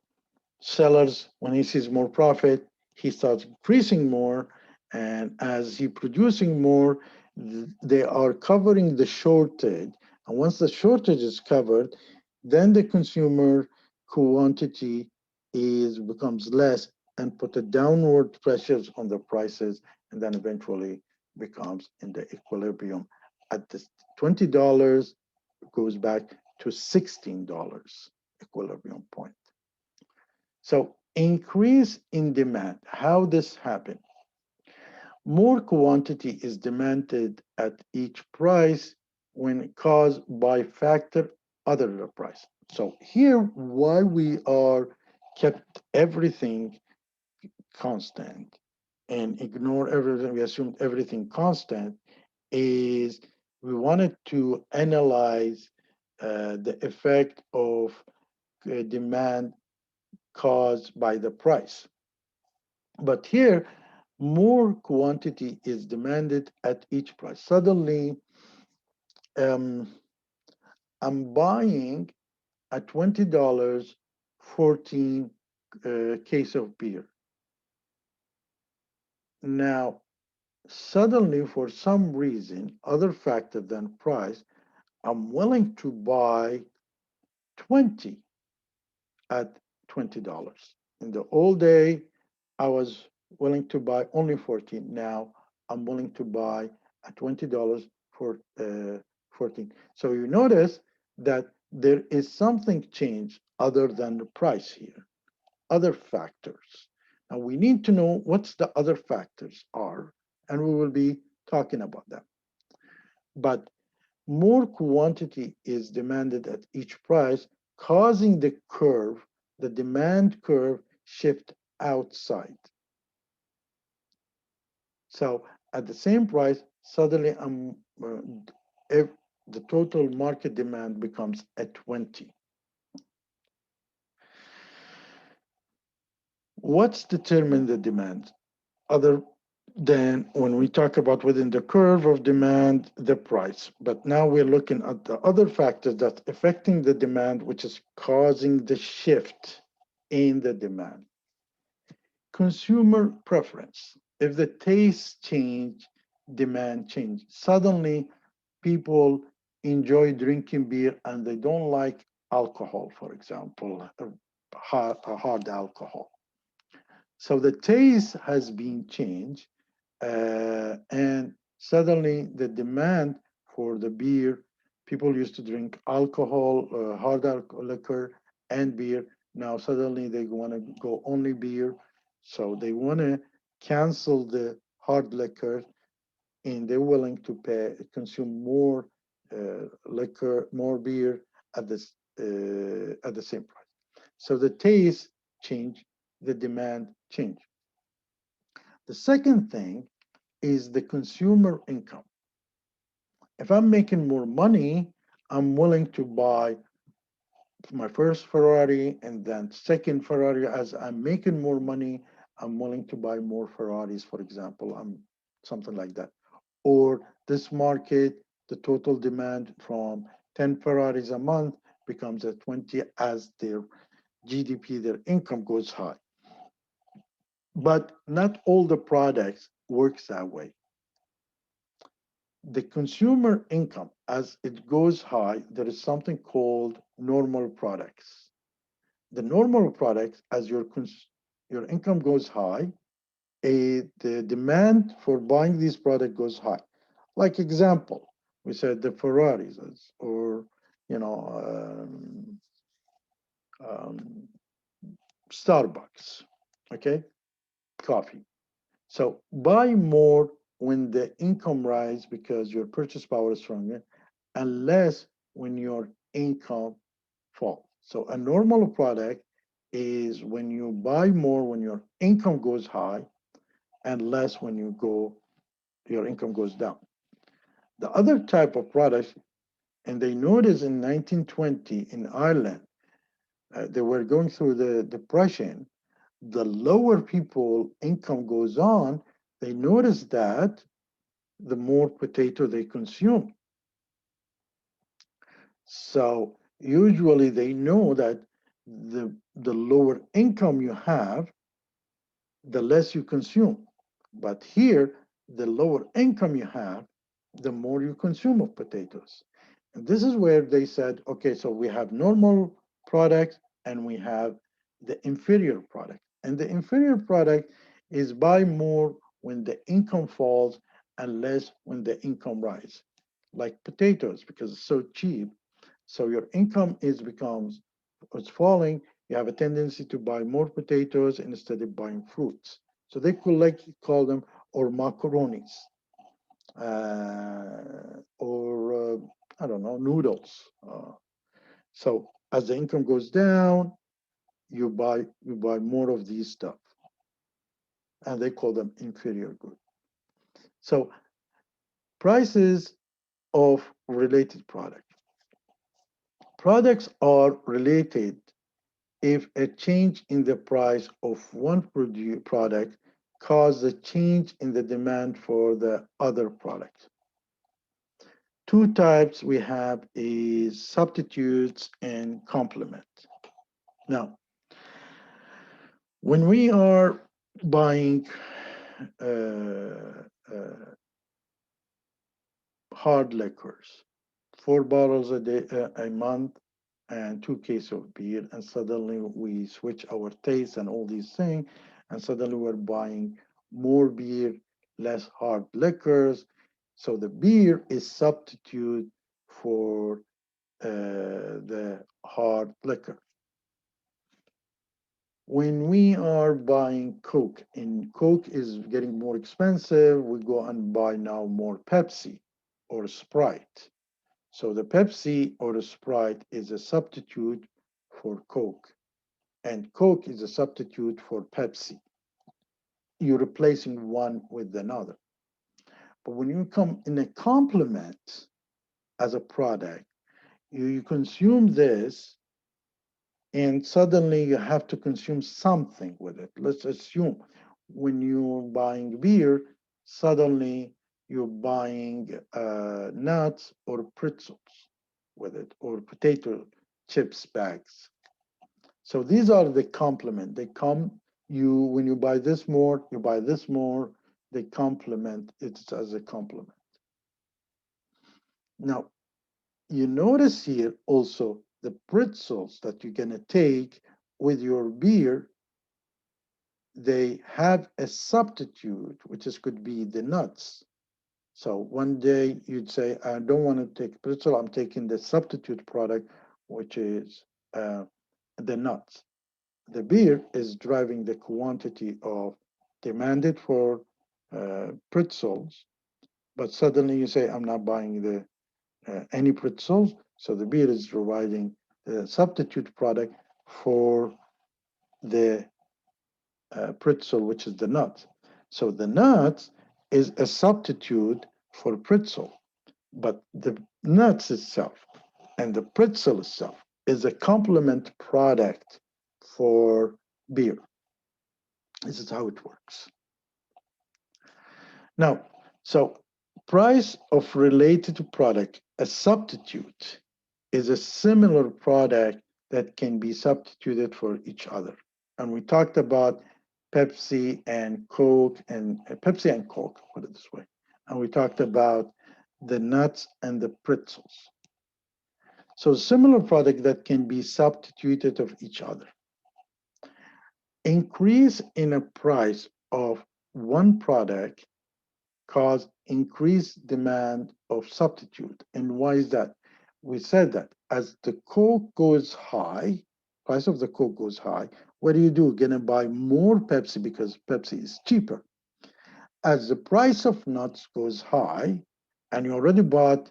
Sellers, when he sees more profit, he starts increasing more. And as he producing more, they are covering the shortage. And once the shortage is covered, then the consumer quantity becomes less and put a downward pressures on the prices, and then eventually becomes in the equilibrium. At this $20 goes back to $16 equilibrium point. So increase in demand, how this happen? More quantity is demanded at each price when caused by factor other than the price. So here, why we are kept everything constant and ignore everything, we assumed everything constant, is we wanted to analyze the effect of demand caused by the price. But here, more quantity is demanded at each price. Suddenly, um, I'm buying at $20 14 case of beer. Now, suddenly, for some reason, other factor than price, I'm willing to buy 20 at $20. In the old day, I was willing to buy only 14. Now I'm willing to buy at $20 for 14. So you notice that there is something changed other than the price here, other factors. Now we need to know what's the other factors are, and we will be talking about them. But more quantity is demanded at each price, causing the demand curve, shift outside. So at the same price, suddenly if the total market demand becomes at 20. What's determined the demand? Other than when we talk about within the curve of demand, the price. But now we're looking at the other factors that's affecting the demand, which is causing the shift in the demand. Consumer preference. If the taste change, demand change. Suddenly, people enjoy drinking beer and they don't like alcohol, for example, hard alcohol. So the taste has been changed, and suddenly the demand for the beer, people used to drink alcohol, hard alcohol liquor, and beer. Now suddenly they want to go only beer, so they want to cancel the hard liquor, and they're willing to consume more liquor, more beer at the same price. So the taste change, the demand change. The second thing is the consumer income. If I'm making more money, I'm willing to buy my first Ferrari and then second Ferrari. As I'm making more money, I'm willing to buy more Ferraris, for example. Something like that. Or this market, the total demand from 10 Ferraris a month becomes at 20 as their GDP, their income goes high. But not all the products works that way. The consumer income, as it goes high, there is something called normal products. The normal products, as your income goes high, the demand for buying these products goes high. Like example, we said the Ferraris, or you know, um, Starbucks, okay, coffee. So buy more when the income rise because your purchase power is stronger, and less when your income falls. So a normal product is when you buy more when your income goes high, and less when your income goes down. The other type of products, and they noticed in 1920 in Ireland, they were going through the depression. The lower people income goes on, they notice that the more potato they consume. So usually they know that the lower income you have, the less you consume. But here, the lower income you have, the more you consume of potatoes. And this is where they said, okay, so we have normal products and we have the inferior product. And the inferior product is buy more when the income falls and less when the income rise, like potatoes, because it's so cheap. So your income it's falling, you have a tendency to buy more potatoes instead of buying fruits. So they could like call them or macaronis, or I don't know, noodles. So as the income goes down, you buy more of these stuff, and they call them inferior good. So prices of related products. Products are related if a change in the price of one product causes a change in the demand for the other product. Two types we have is substitutes and complement. Now, when we are buying hard liquors, 4 bottles a day, a month, and 2 cases of beer, and suddenly we switch our taste and all these things, and suddenly we're buying more beer, less hard liquors. So the beer is substitute for the hard liquor. When we are buying Coke and Coke is getting more expensive, we go and buy now more Pepsi or Sprite. So the Pepsi or the Sprite is a substitute for Coke, and Coke is a substitute for Pepsi. You're replacing one with another. But when you come in a complement as a product, you consume this, and suddenly you have to consume something with it. Let's assume when you're buying beer, suddenly you're buying nuts or pretzels with it, or potato chips bags. So these are the complement. They come, you when you buy this more, you buy this more. They complement it as a complement. Now you notice here also the pretzels that you're gonna take with your beer, they have a substitute, which is could be the nuts. So one day you'd say, I don't want to take pretzel, I'm taking the substitute product, which is the nuts. The beer is driving the quantity of demanded for pretzels, but suddenly you say, I'm not buying the any pretzels. So the beer is providing the substitute product for the pretzel, which is the nut. So the nut is a substitute for pretzel, but the nuts itself and the pretzel itself is a complement product for beer. This is how it works. Now, so price of related product, a substitute is a similar product that can be substituted for each other. And we talked about Pepsi and Coke and Pepsi and Coke, put it this way. And we talked about the nuts and the pretzels. So similar product that can be substituted of each other. Increase in a price of one product cause increased demand of substitute. And why is that? We said that as the Coke goes high, price of the Coke goes high, what do? You're gonna buy more Pepsi because Pepsi is cheaper. As the price of nuts goes high, and you already bought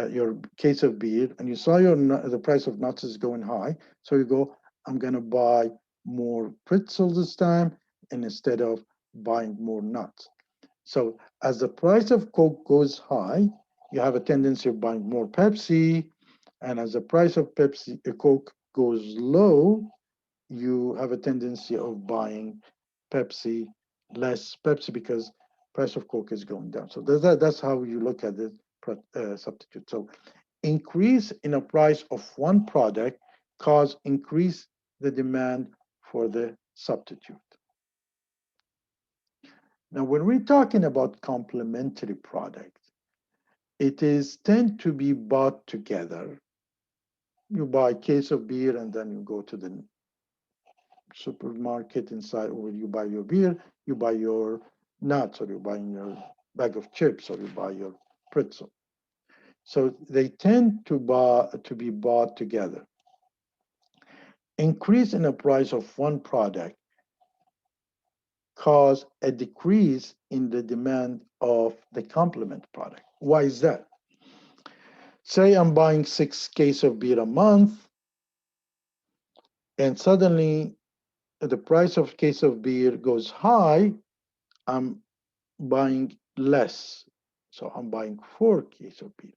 your case of beer, and you saw the price of nuts is going high, so you go, I'm gonna buy more pretzels this time, and instead of buying more nuts. So as the price of Coke goes high, you have a tendency of buying more Pepsi, and as the price of Coke goes low, you have a tendency of buying Pepsi, less Pepsi because price of Coke is going down. So that's how you look at the substitute. So increase in a price of one product cause increase the demand for the substitute. Now, when we're talking about complementary products, it is tend to be bought together. You buy a case of beer and then you go to the supermarket inside, or you buy your beer, you buy your nuts, or you buy your bag of chips, or you buy your pretzel. So they tend to be bought together. Increase in the price of one product cause a decrease in the demand of the complement product. Why is that? Say I'm buying 6 cases of beer a month, and suddenly the price of case of beer goes high, I'm buying less. So I'm buying 4 cases of beer.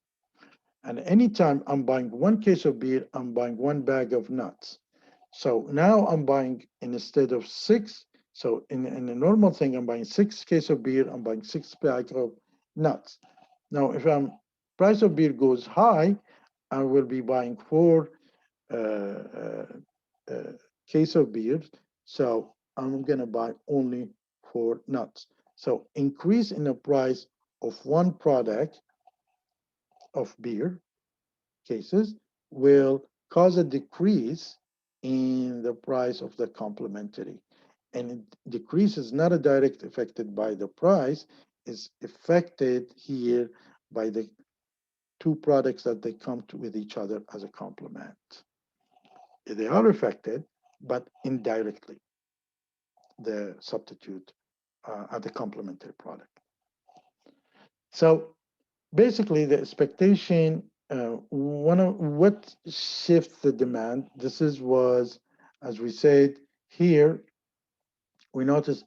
And anytime I'm buying 1 case of beer, I'm buying 1 bag of nuts. So now I'm buying instead of 6. So in a normal thing, I'm buying 6 cases of beer, I'm buying 6 bags of nuts. Now, if price of beer goes high, I will be buying 4 uh, uh, case of beer. So I'm gonna buy only 4 nuts. So increase in the price of one product of beer cases will cause a decrease in the price of the complementary. And decrease is not a direct affected by the price, is affected here by the two products that they come to with each other as a complement. They are affected, but indirectly. the substitute and the complementary product. So basically, the expectation, one of what shifts the demand. This is was, as we said here, we notice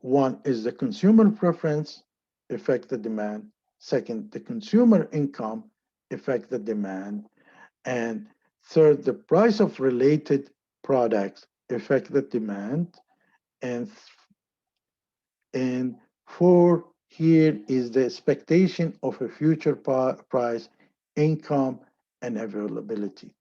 one is the consumer preference affect the demand. Second, the consumer income affect the demand. And third, the price of related products affect the demand. And and four, here is the expectation of a future price, income, and availability.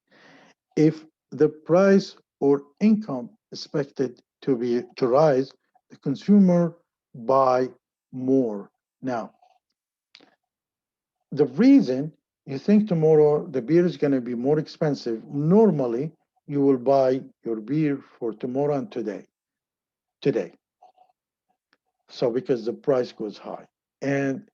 If the price or income expected to rise, the consumer buy more. Now, the reason you think tomorrow the beer is going to be more expensive, normally you will buy your beer for tomorrow and today. So because the price goes high. And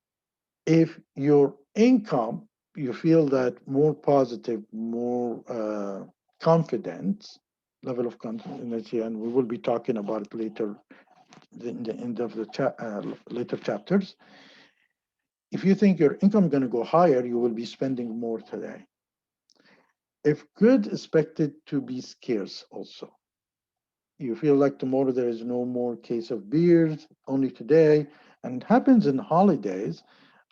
if your income, you feel that more positive, more confidence, level of confidence here, and we will be talking about it later in the end of the later chapters. If you think your income is going to go higher, you will be spending more today. If good expected to be scarce also, you feel like tomorrow there is no more case of beers, only today, and it happens in holidays,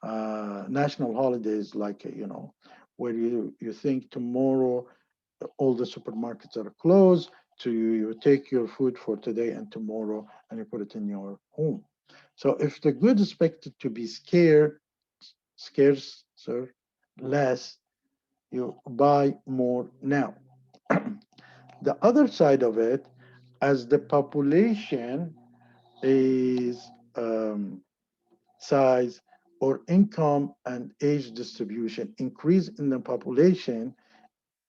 national holidays, like where you think tomorrow all the supermarkets are closed, so you take your food for today and tomorrow and you put it in your home. So if the good is expected to be scarce, sir, less, you buy more now. The other side of it, as the population is size or income and age distribution increase in the population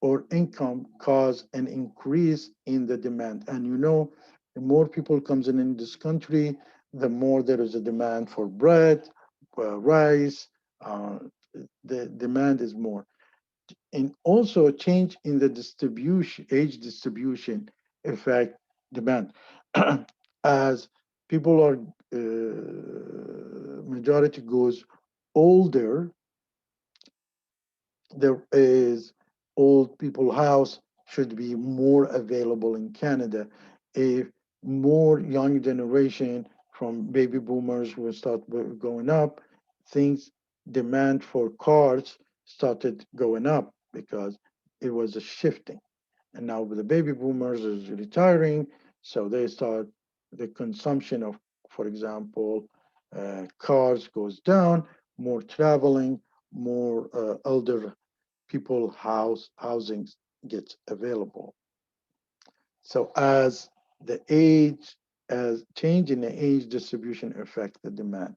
or income cause an increase in the demand. And the more people comes in this country, the more there is a demand for bread, rice. Uh, the demand is more, and also a change in the age distribution affect demand. As people are majority goes older, there is old people house should be more available in Canada. If more young generation from baby boomers will start going up, things demand for cars started going up because it was a shifting. And now the baby boomers is retiring, so they start the consumption of, for example, cars goes down, more traveling, more elder people housing gets available. So as the age, as change in the age distribution affect the demand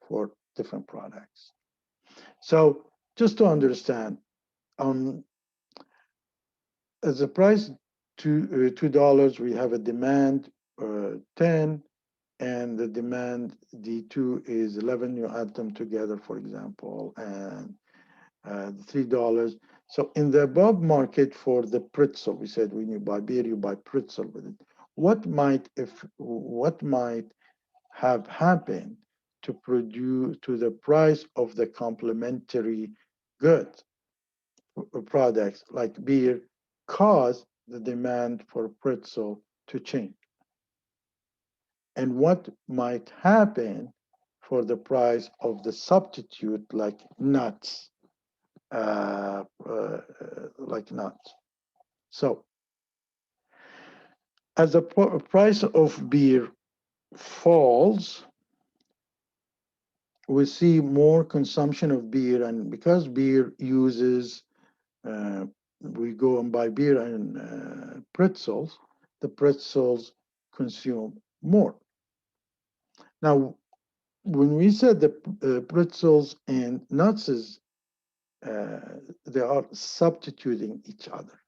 for different products. So just to understand, um, as the price $2, we have a demand 10, and the demand D2 is 11. You add them together, for example, and $3. So in the above market for the pretzel, we said when you buy beer, you buy pretzel with it. What might have happened to produce to the price of the complementary goods products like beer cause the demand for pretzel to change? And what might happen for the price of the substitute like nuts, like nuts? So as the price of beer falls, we see more consumption of beer, and because beer uses, we go and buy beer and pretzels, the pretzels consume more. Now, when we said the pretzels and nuts is, they are substituting each other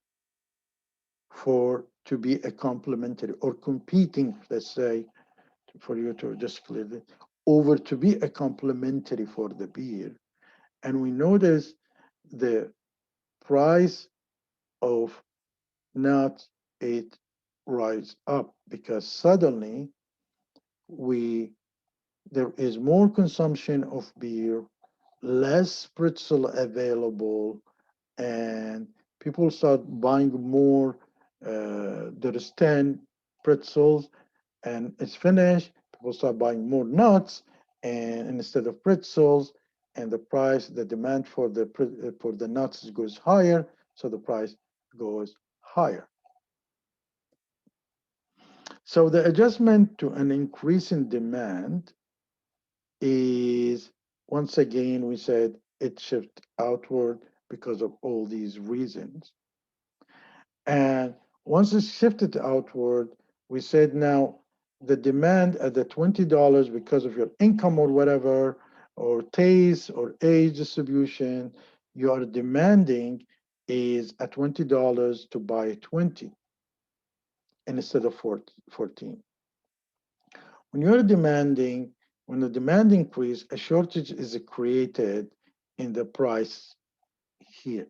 for to be a complementary or competing, let's say, for you to just clear it, over to be a complementary for the beer. And we notice the price of nuts, it rise up because suddenly we there is more consumption of beer, less pretzel available, and people start buying more. There is 10 pretzels and it's finished. People start buying more nuts and instead of pretzels, and the price, the demand for the nuts goes higher, so the price goes higher. So the adjustment to an increase in demand is, once again, we said it shifts outward because of all these reasons. And once it's shifted outward, we said now the demand at the $20 because of your income or whatever, or taste or age distribution, you are demanding is at $20 to buy 20 instead of 14. When you're demanding, when the demand increase, a shortage is created in the price here.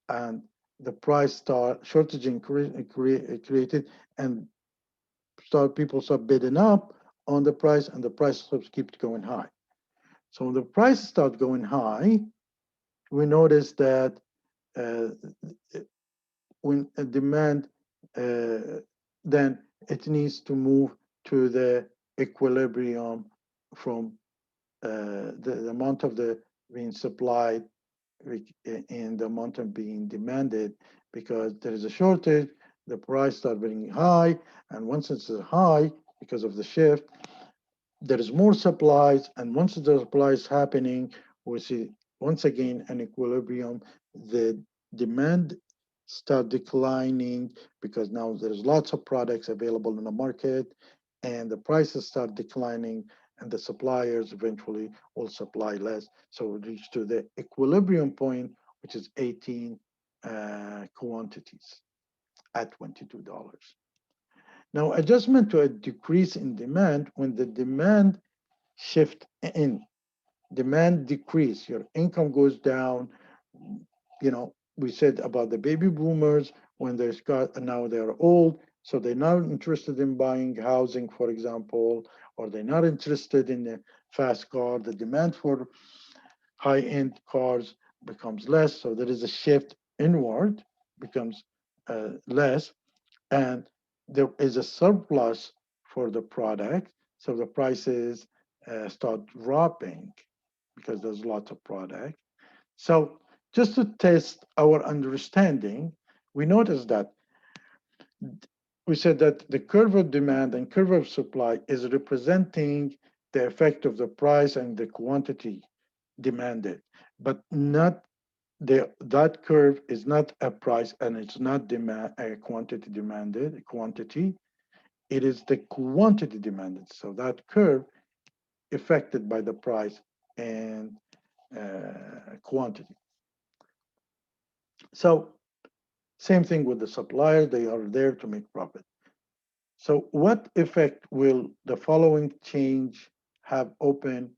And the price start shortage created, and people start bidding up on the price, and the price starts keep going high. So when the prices start going high, we notice that uh, when a demand, uh, then it needs to move to the equilibrium from the amount of the being supplied in the amount of being demanded, because there is a shortage, the price start being high, and once it's high because of the shift, there is more supplies, and once the supply is happening, we see once again an equilibrium. The demand start declining because now there's lots of products available in the market, and the prices start declining, and the suppliers eventually will supply less. So we reach to the equilibrium point, which is 18 quantities at $22. Now, adjustment to a decrease in demand, when the demand shift in demand decrease, your income goes down. We said about the baby boomers, when they've got now they're old, so they're not interested in buying housing, for example, or they're not interested in the fast car. The demand for high-end cars becomes less, so there is a shift inward, becomes less, and there is a surplus for the product, so the prices start dropping because there's lots of product. So just to test our understanding, we noticed that we said that the curve of demand and curve of supply is representing the effect of the price and the quantity demanded, but not that curve is not a price and it's not demand a quantity demanded a quantity. It is the quantity demanded. So that curve affected by the price and quantity. So same thing with the supplier, they are there to make profit. So what effect will the following change have open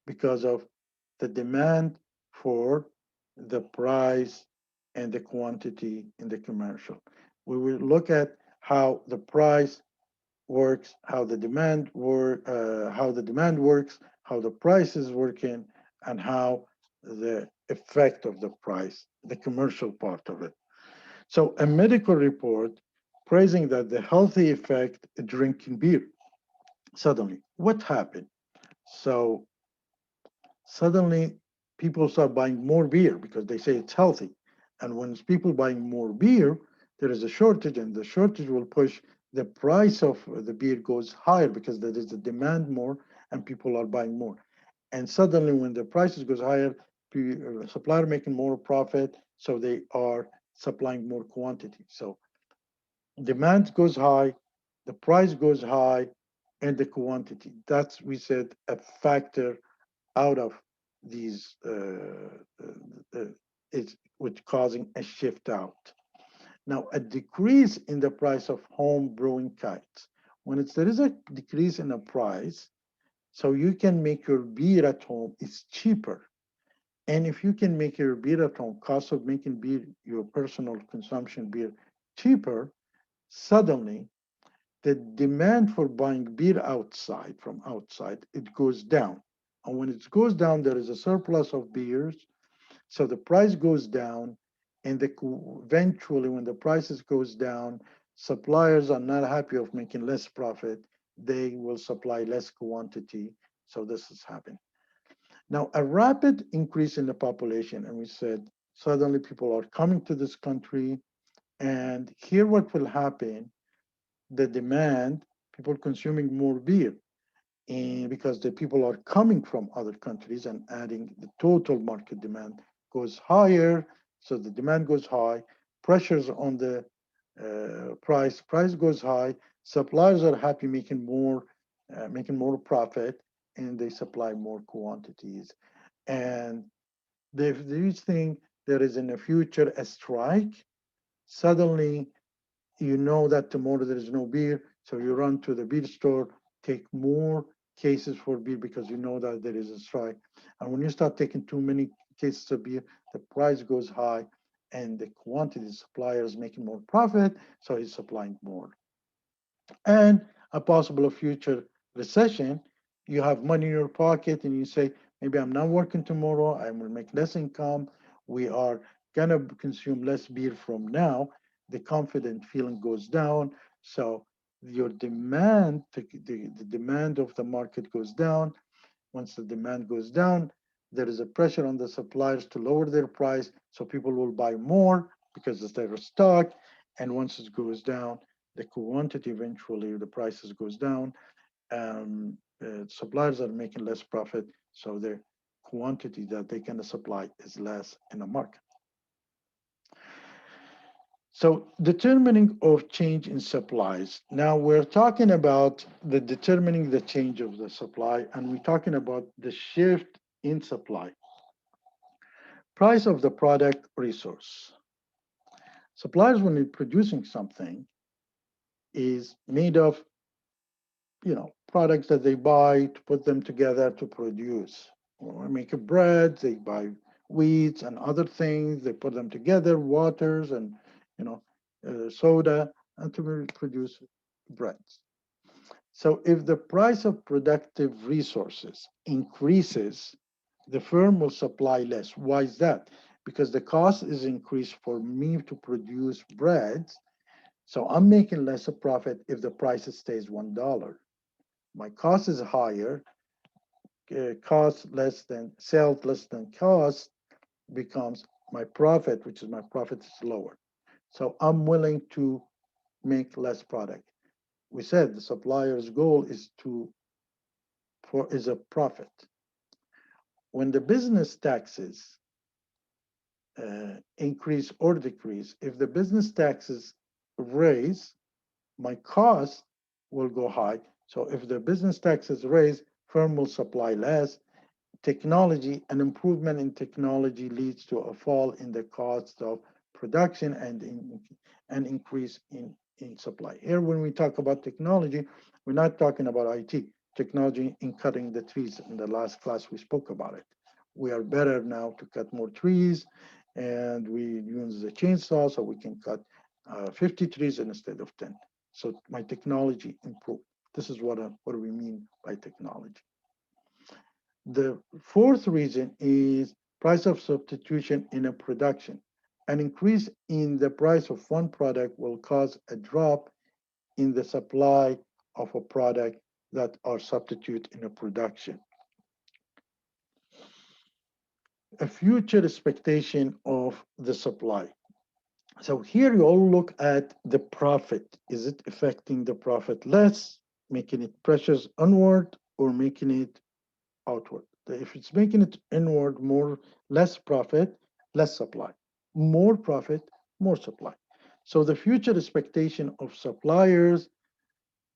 because of the demand for the price and the quantity in the commercial? We will look at how the price works, how the demand works, how the price is working, and how the effect of the price, the commercial part of it. So a medical report praising that the healthy effect drinking beer. Suddenly, what happened? So suddenly people start buying more beer because they say it's healthy. And when people buying more beer, there is a shortage, and the shortage will push the price of the beer goes higher because there is a demand more and people are buying more. And suddenly when the prices goes higher, supplier making more profit, so they are supplying more quantity. So demand goes high, the price goes high, and the quantity. That's, we said, a factor out of these, it's which causing a shift out. Now, a decrease in the price of home brewing kits. When there is a decrease in the price, so you can make your beer at home, it's cheaper. And if you can make your beer at home, cost of making beer, your personal consumption beer cheaper, suddenly the demand for buying beer outside from outside, it goes down. And when it goes down, there is a surplus of beers, so the price goes down, and eventually, when the prices goes down, suppliers are not happy of making less profit. They will supply less quantity. So this is happening. Now, a rapid increase in the population, and we said suddenly people are coming to this country, and here what will happen, the demand, people consuming more beer, and because the people are coming from other countries and adding, the total market demand goes higher, so the demand goes high, pressures on the price goes high, suppliers are happy making more profit, and they supply more quantities. And if you think there is in the future a strike, suddenly you know that tomorrow there is no beer, so you run to the beer store, take more cases for beer because you know that there is a strike. And when you start taking too many cases of beer, the price goes high, and the quantity supplier is making more profit, so he's supplying more. And a possible future recession, you have money in your pocket and you say, maybe I'm not working tomorrow, I will make less income. We are going to consume less beer from now. The confident feeling goes down. So your demand, the demand of the market goes down. Once the demand goes down, there is a pressure on the suppliers to lower their price. So people will buy more because it's their stock. And once it goes down, the quantity eventually, the prices goes down. Suppliers are making less profit, so the quantity that they can supply is less in the market. So determining of change in supplies. Now we're talking about the determining the change of the supply, and we're talking about the shift in supply. Price of the product resource. Suppliers, when they're producing something, is made of products that they buy to put them together to produce. Or make a bread, they buy wheats and other things, they put them together, waters and you know soda, and to produce breads. So if the price of productive resources increases, the firm will supply less. Why is that? Because the cost is increased for me to produce breads, so I'm making less a profit if the price stays $1. My cost is higher, cost less than sales less than cost becomes my profit, which is my profit is lower. So I'm willing to make less product. We said the supplier's goal is is a profit. When the business taxes increase or decrease, if the business taxes raise, my cost will go high. So if the business taxes raise, firm will supply less. Technology, an improvement in technology leads to a fall in the cost of production and an increase in supply. Here, when we talk about technology, we're not talking about IT. Technology in cutting the trees. In the last class, we spoke about it. We are better now to cut more trees, and we use the chainsaw so we can cut 50 trees instead of 10. So my technology improved. This is what we mean by technology. The fourth reason is price of substitution in a production. An increase in the price of one product will cause a drop in the supply of a product that are substitute in a production. A future expectation of the supply. So here you all look at the profit. Is it affecting the profit less, making it pressures onward, or making it outward? If it's making it inward, less profit, less supply. More profit, more supply. So the future expectation of suppliers,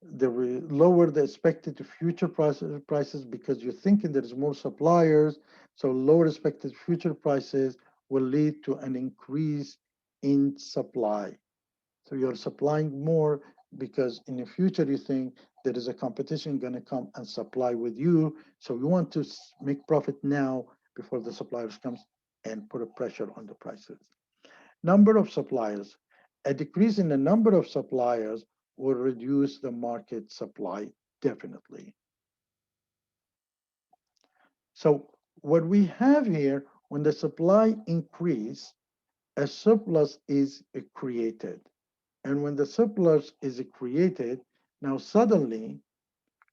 the lower the expected future prices because you're thinking there's more suppliers. So lower expected future prices will lead to an increase in supply. So you're supplying more because in the future you think there is a competition going to come and supply with you. So you want to make profit now before the suppliers comes and put a pressure on the prices. Number of suppliers. A decrease in the number of suppliers will reduce the market supply definitely. So what we have here, when the supply increase, a surplus is created. And when the surplus is created, now suddenly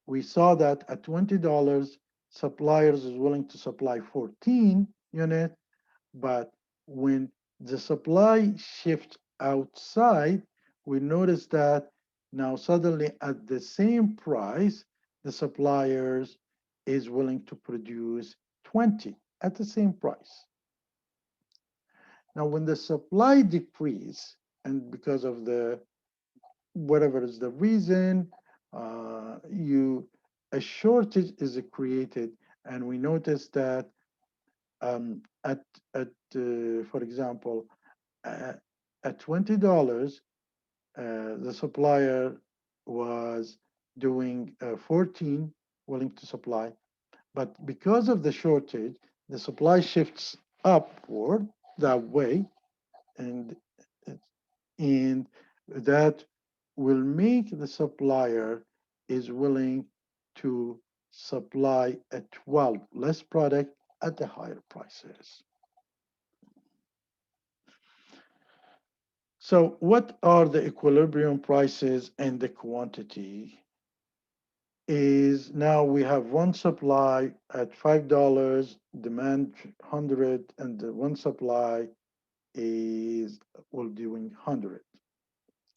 we saw that at $20, suppliers is willing to supply 14 units, but when the supply shifts outside, we notice that now suddenly at the same price, the suppliers is willing to produce 20 at the same price. Now, when the supply decrease, and because of the whatever is the reason, you a shortage is created, and we notice that at for example, uh, at $20, the supplier was doing 14 willing to supply, but because of the shortage, the supply shifts upward that way, and and that will make the supplier is willing to supply at 12 less product at the higher prices. So what are the equilibrium prices and the quantity? Is now we have one supply at $5, demand 100, and the one supply is will doing 100.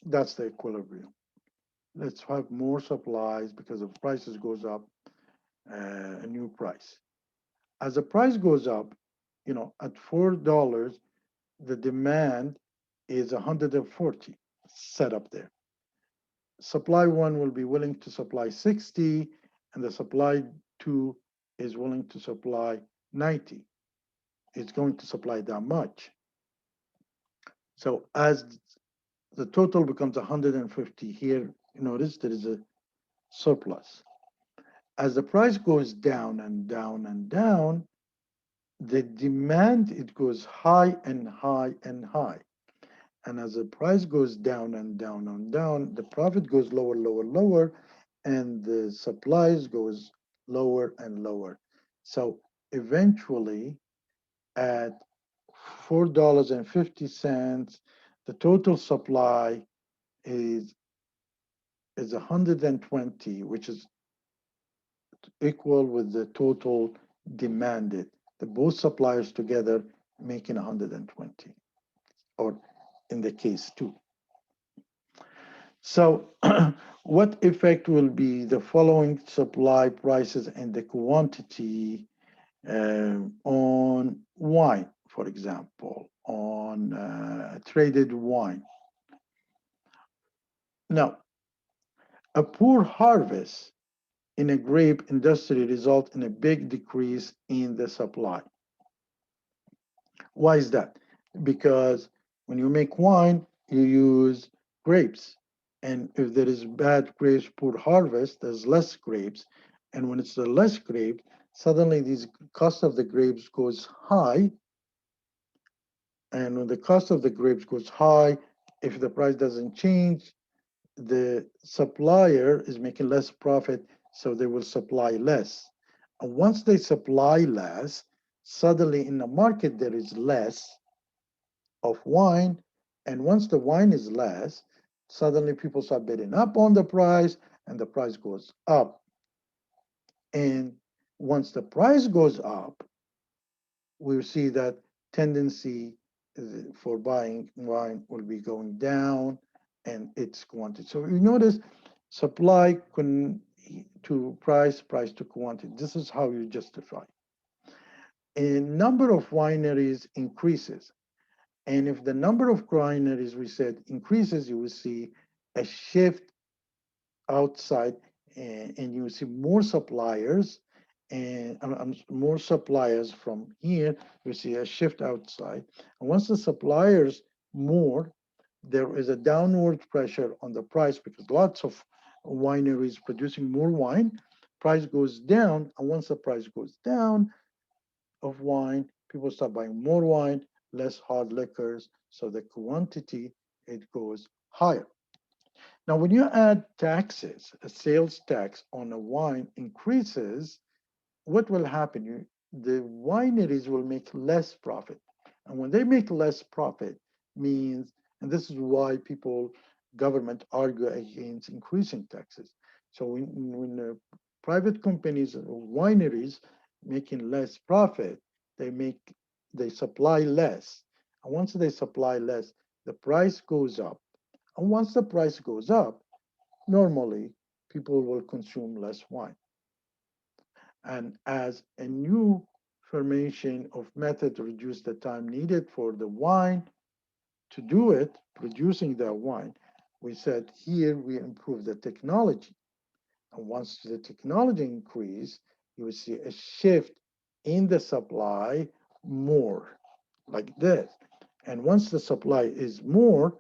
That's the equilibrium. Let's have more supplies because if prices goes up, a new price. As the price goes up, at $4, the demand is 140 set up there. Supply one will be willing to supply 60, and the supply two is willing to supply 90. It's going to supply that much. So as the total becomes 150 here, notice there is a surplus. As the price goes down and down and down, the demand, it goes high and high and high. And as the price goes down and down and down, the profit goes lower, lower, lower, and the supplies goes lower and lower. So eventually, at $4.50, the total supply is 120, which is equal with the total demanded. The both suppliers together making 120, or in the case two. So what effect will be the following supply prices and the quantity on wine, for example, on traded wine? Now, a poor harvest in a grape industry result in a big decrease in the supply. Why is that? Because when you make wine, you use grapes. And if there is bad grapes, poor harvest, there's less grapes. And when it's the less grapes, suddenly these cost of the grapes goes high. And when the cost of the grapes goes high, if the price doesn't change, the supplier is making less profit, so they will supply less. And once they supply less, suddenly in the market there is less of wine. And once the wine is less, suddenly people start bidding up on the price and the price goes up. And once the price goes up, we see that tendency for buying wine will be going down and its quantity. So you notice supply to price, price to quantity. This is how you justify. A number of wineries increases. And if the number of wineries we said increases, you will see a shift outside, and you will see more suppliers and more suppliers from here. You see a shift outside. And once the suppliers more, there is a downward pressure on the price because lots of wineries producing more wine, price goes down. And once the price goes down of wine, people start buying more wine, less hard liquors, so the quantity it goes higher. Now, when you add taxes, a sales tax on a wine increases, what will happen? The wineries will make less profit. And when they make less profit, means, and this is why government argue against increasing taxes. So when private companies or wineries making less profit, they make they supply less. And once they supply less, the price goes up. And once the price goes up, normally people will consume less wine. And as a new fermentation of method reduce the time needed for the wine to do it, producing that wine, we said here we improve the technology. And once the technology increase, you will see a shift in the supply more like this. And once the supply is more,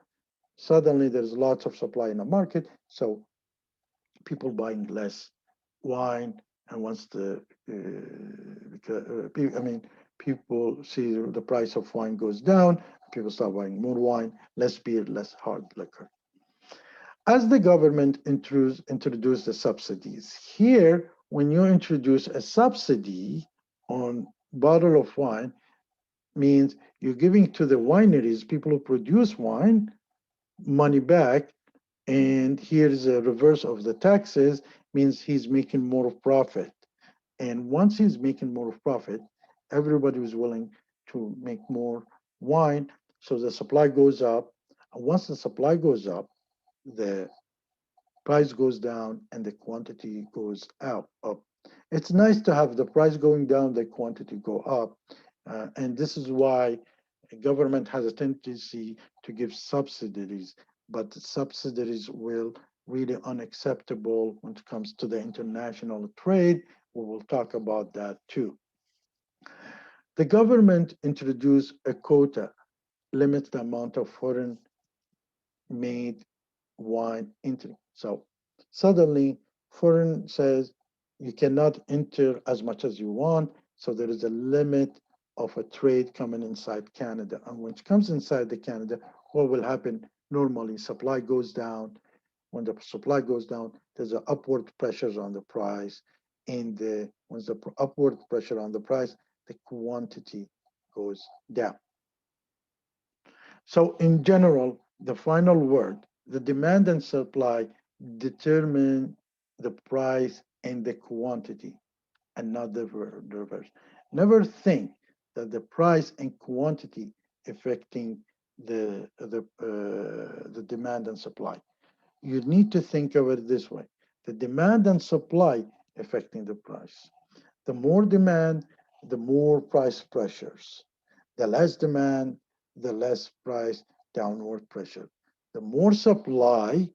suddenly there's lots of supply in the market. So people buying less wine, and once I mean, people see the price of wine goes down, people start buying more wine, less beer, less hard liquor. As the government introduced the subsidies, here, when you introduce a subsidy on bottle of wine, means you're giving to the wineries, people who produce wine, money back. And here's a reverse of the taxes, means he's making more of profit. And once he's making more of profit, everybody was willing to make more wine. So the supply goes up. And once the supply goes up, the price goes down and the quantity goes up. It's nice to have the price going down, the quantity go up. And this is why government has a tendency to give subsidies, but the subsidies will really unacceptable when it comes to the international trade. We will talk about that too. The government introduced a quota, limits the amount of foreign made wine entry. So suddenly, foreign says you cannot enter as much as you want. So there is a limit of a trade coming inside Canada. And when it comes inside the Canada, what will happen? Normally, supply goes down. When the supply goes down, there's an upward pressures on the price. And once the upward pressure on the price, the quantity goes down. So in general, the final word, the demand and supply determine the price and the quantity, and not the reverse. Never think that the price and quantity affecting the demand and supply. You need to think of it this way: the demand and supply affecting the price. The more demand, the more price pressures. The less demand, the less price downward pressure. The more supply,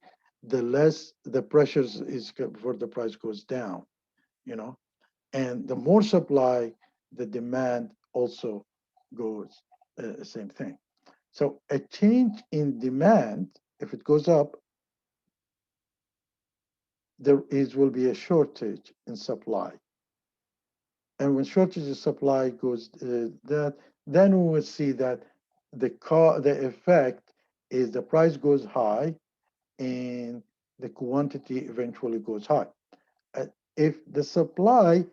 the less the pressures is before the price goes down, you know. And the more supply, the demand also goes same thing. So a change in demand, if it goes up, there is will be a shortage in supply. And when shortage of supply goes then we will see that the effect is the price goes high and the quantity eventually goes high. Uh, if the supply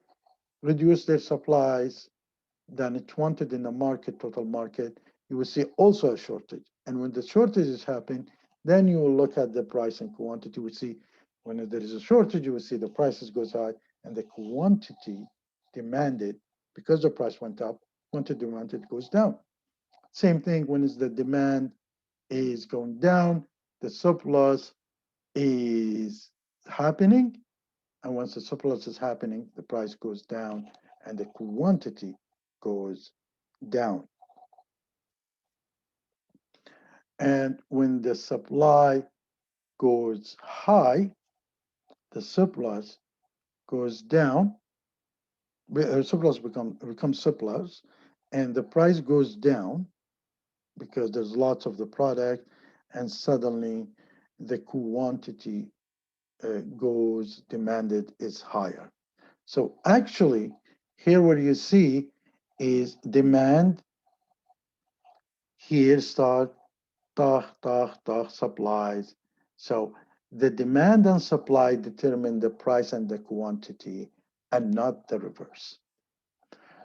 reduce their supplies than it's wanted in the market, total market, you will see also a shortage. And when the shortage is happening, then you will look at the price and quantity. We see when there is a shortage, you will see the prices goes high and the quantity demanded, because the price went up, quantity demanded goes down. Same thing when is the demand is going down, the surplus is happening. And once the surplus is happening, the price goes down and the quantity goes down. And when the supply goes high, the surplus goes down, surplus becomes surplus, and the price goes down because there's lots of the product, and suddenly the quantity goes demanded is higher. So actually, here what you see is demand here start supplies. So the demand and supply determine the price and the quantity, and not the reverse.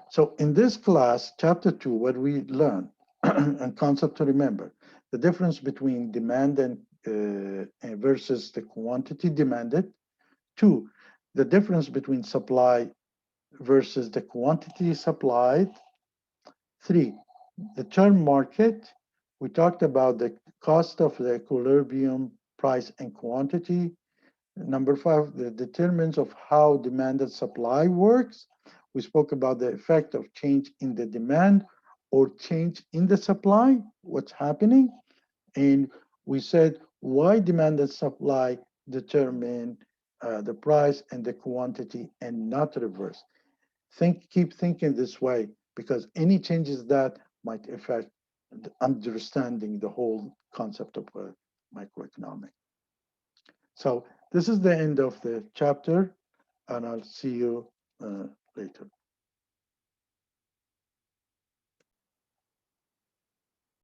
So in this class, chapter 2, what we learn and concept to remember, the difference between demand and versus the quantity demanded. Two, the difference between supply versus the quantity supplied. Three, the term market. We talked about the cost of the equilibrium, price, and quantity. Number five, the determinants of how demand and supply works. We spoke about the effect of change in the demand or change in the supply, what's happening. And we said why demand and supply determine the price and the quantity and not reverse. Keep thinking this way because any changes that might affect understanding the whole concept of microeconomics. So this is the end of the chapter, and I'll see you later.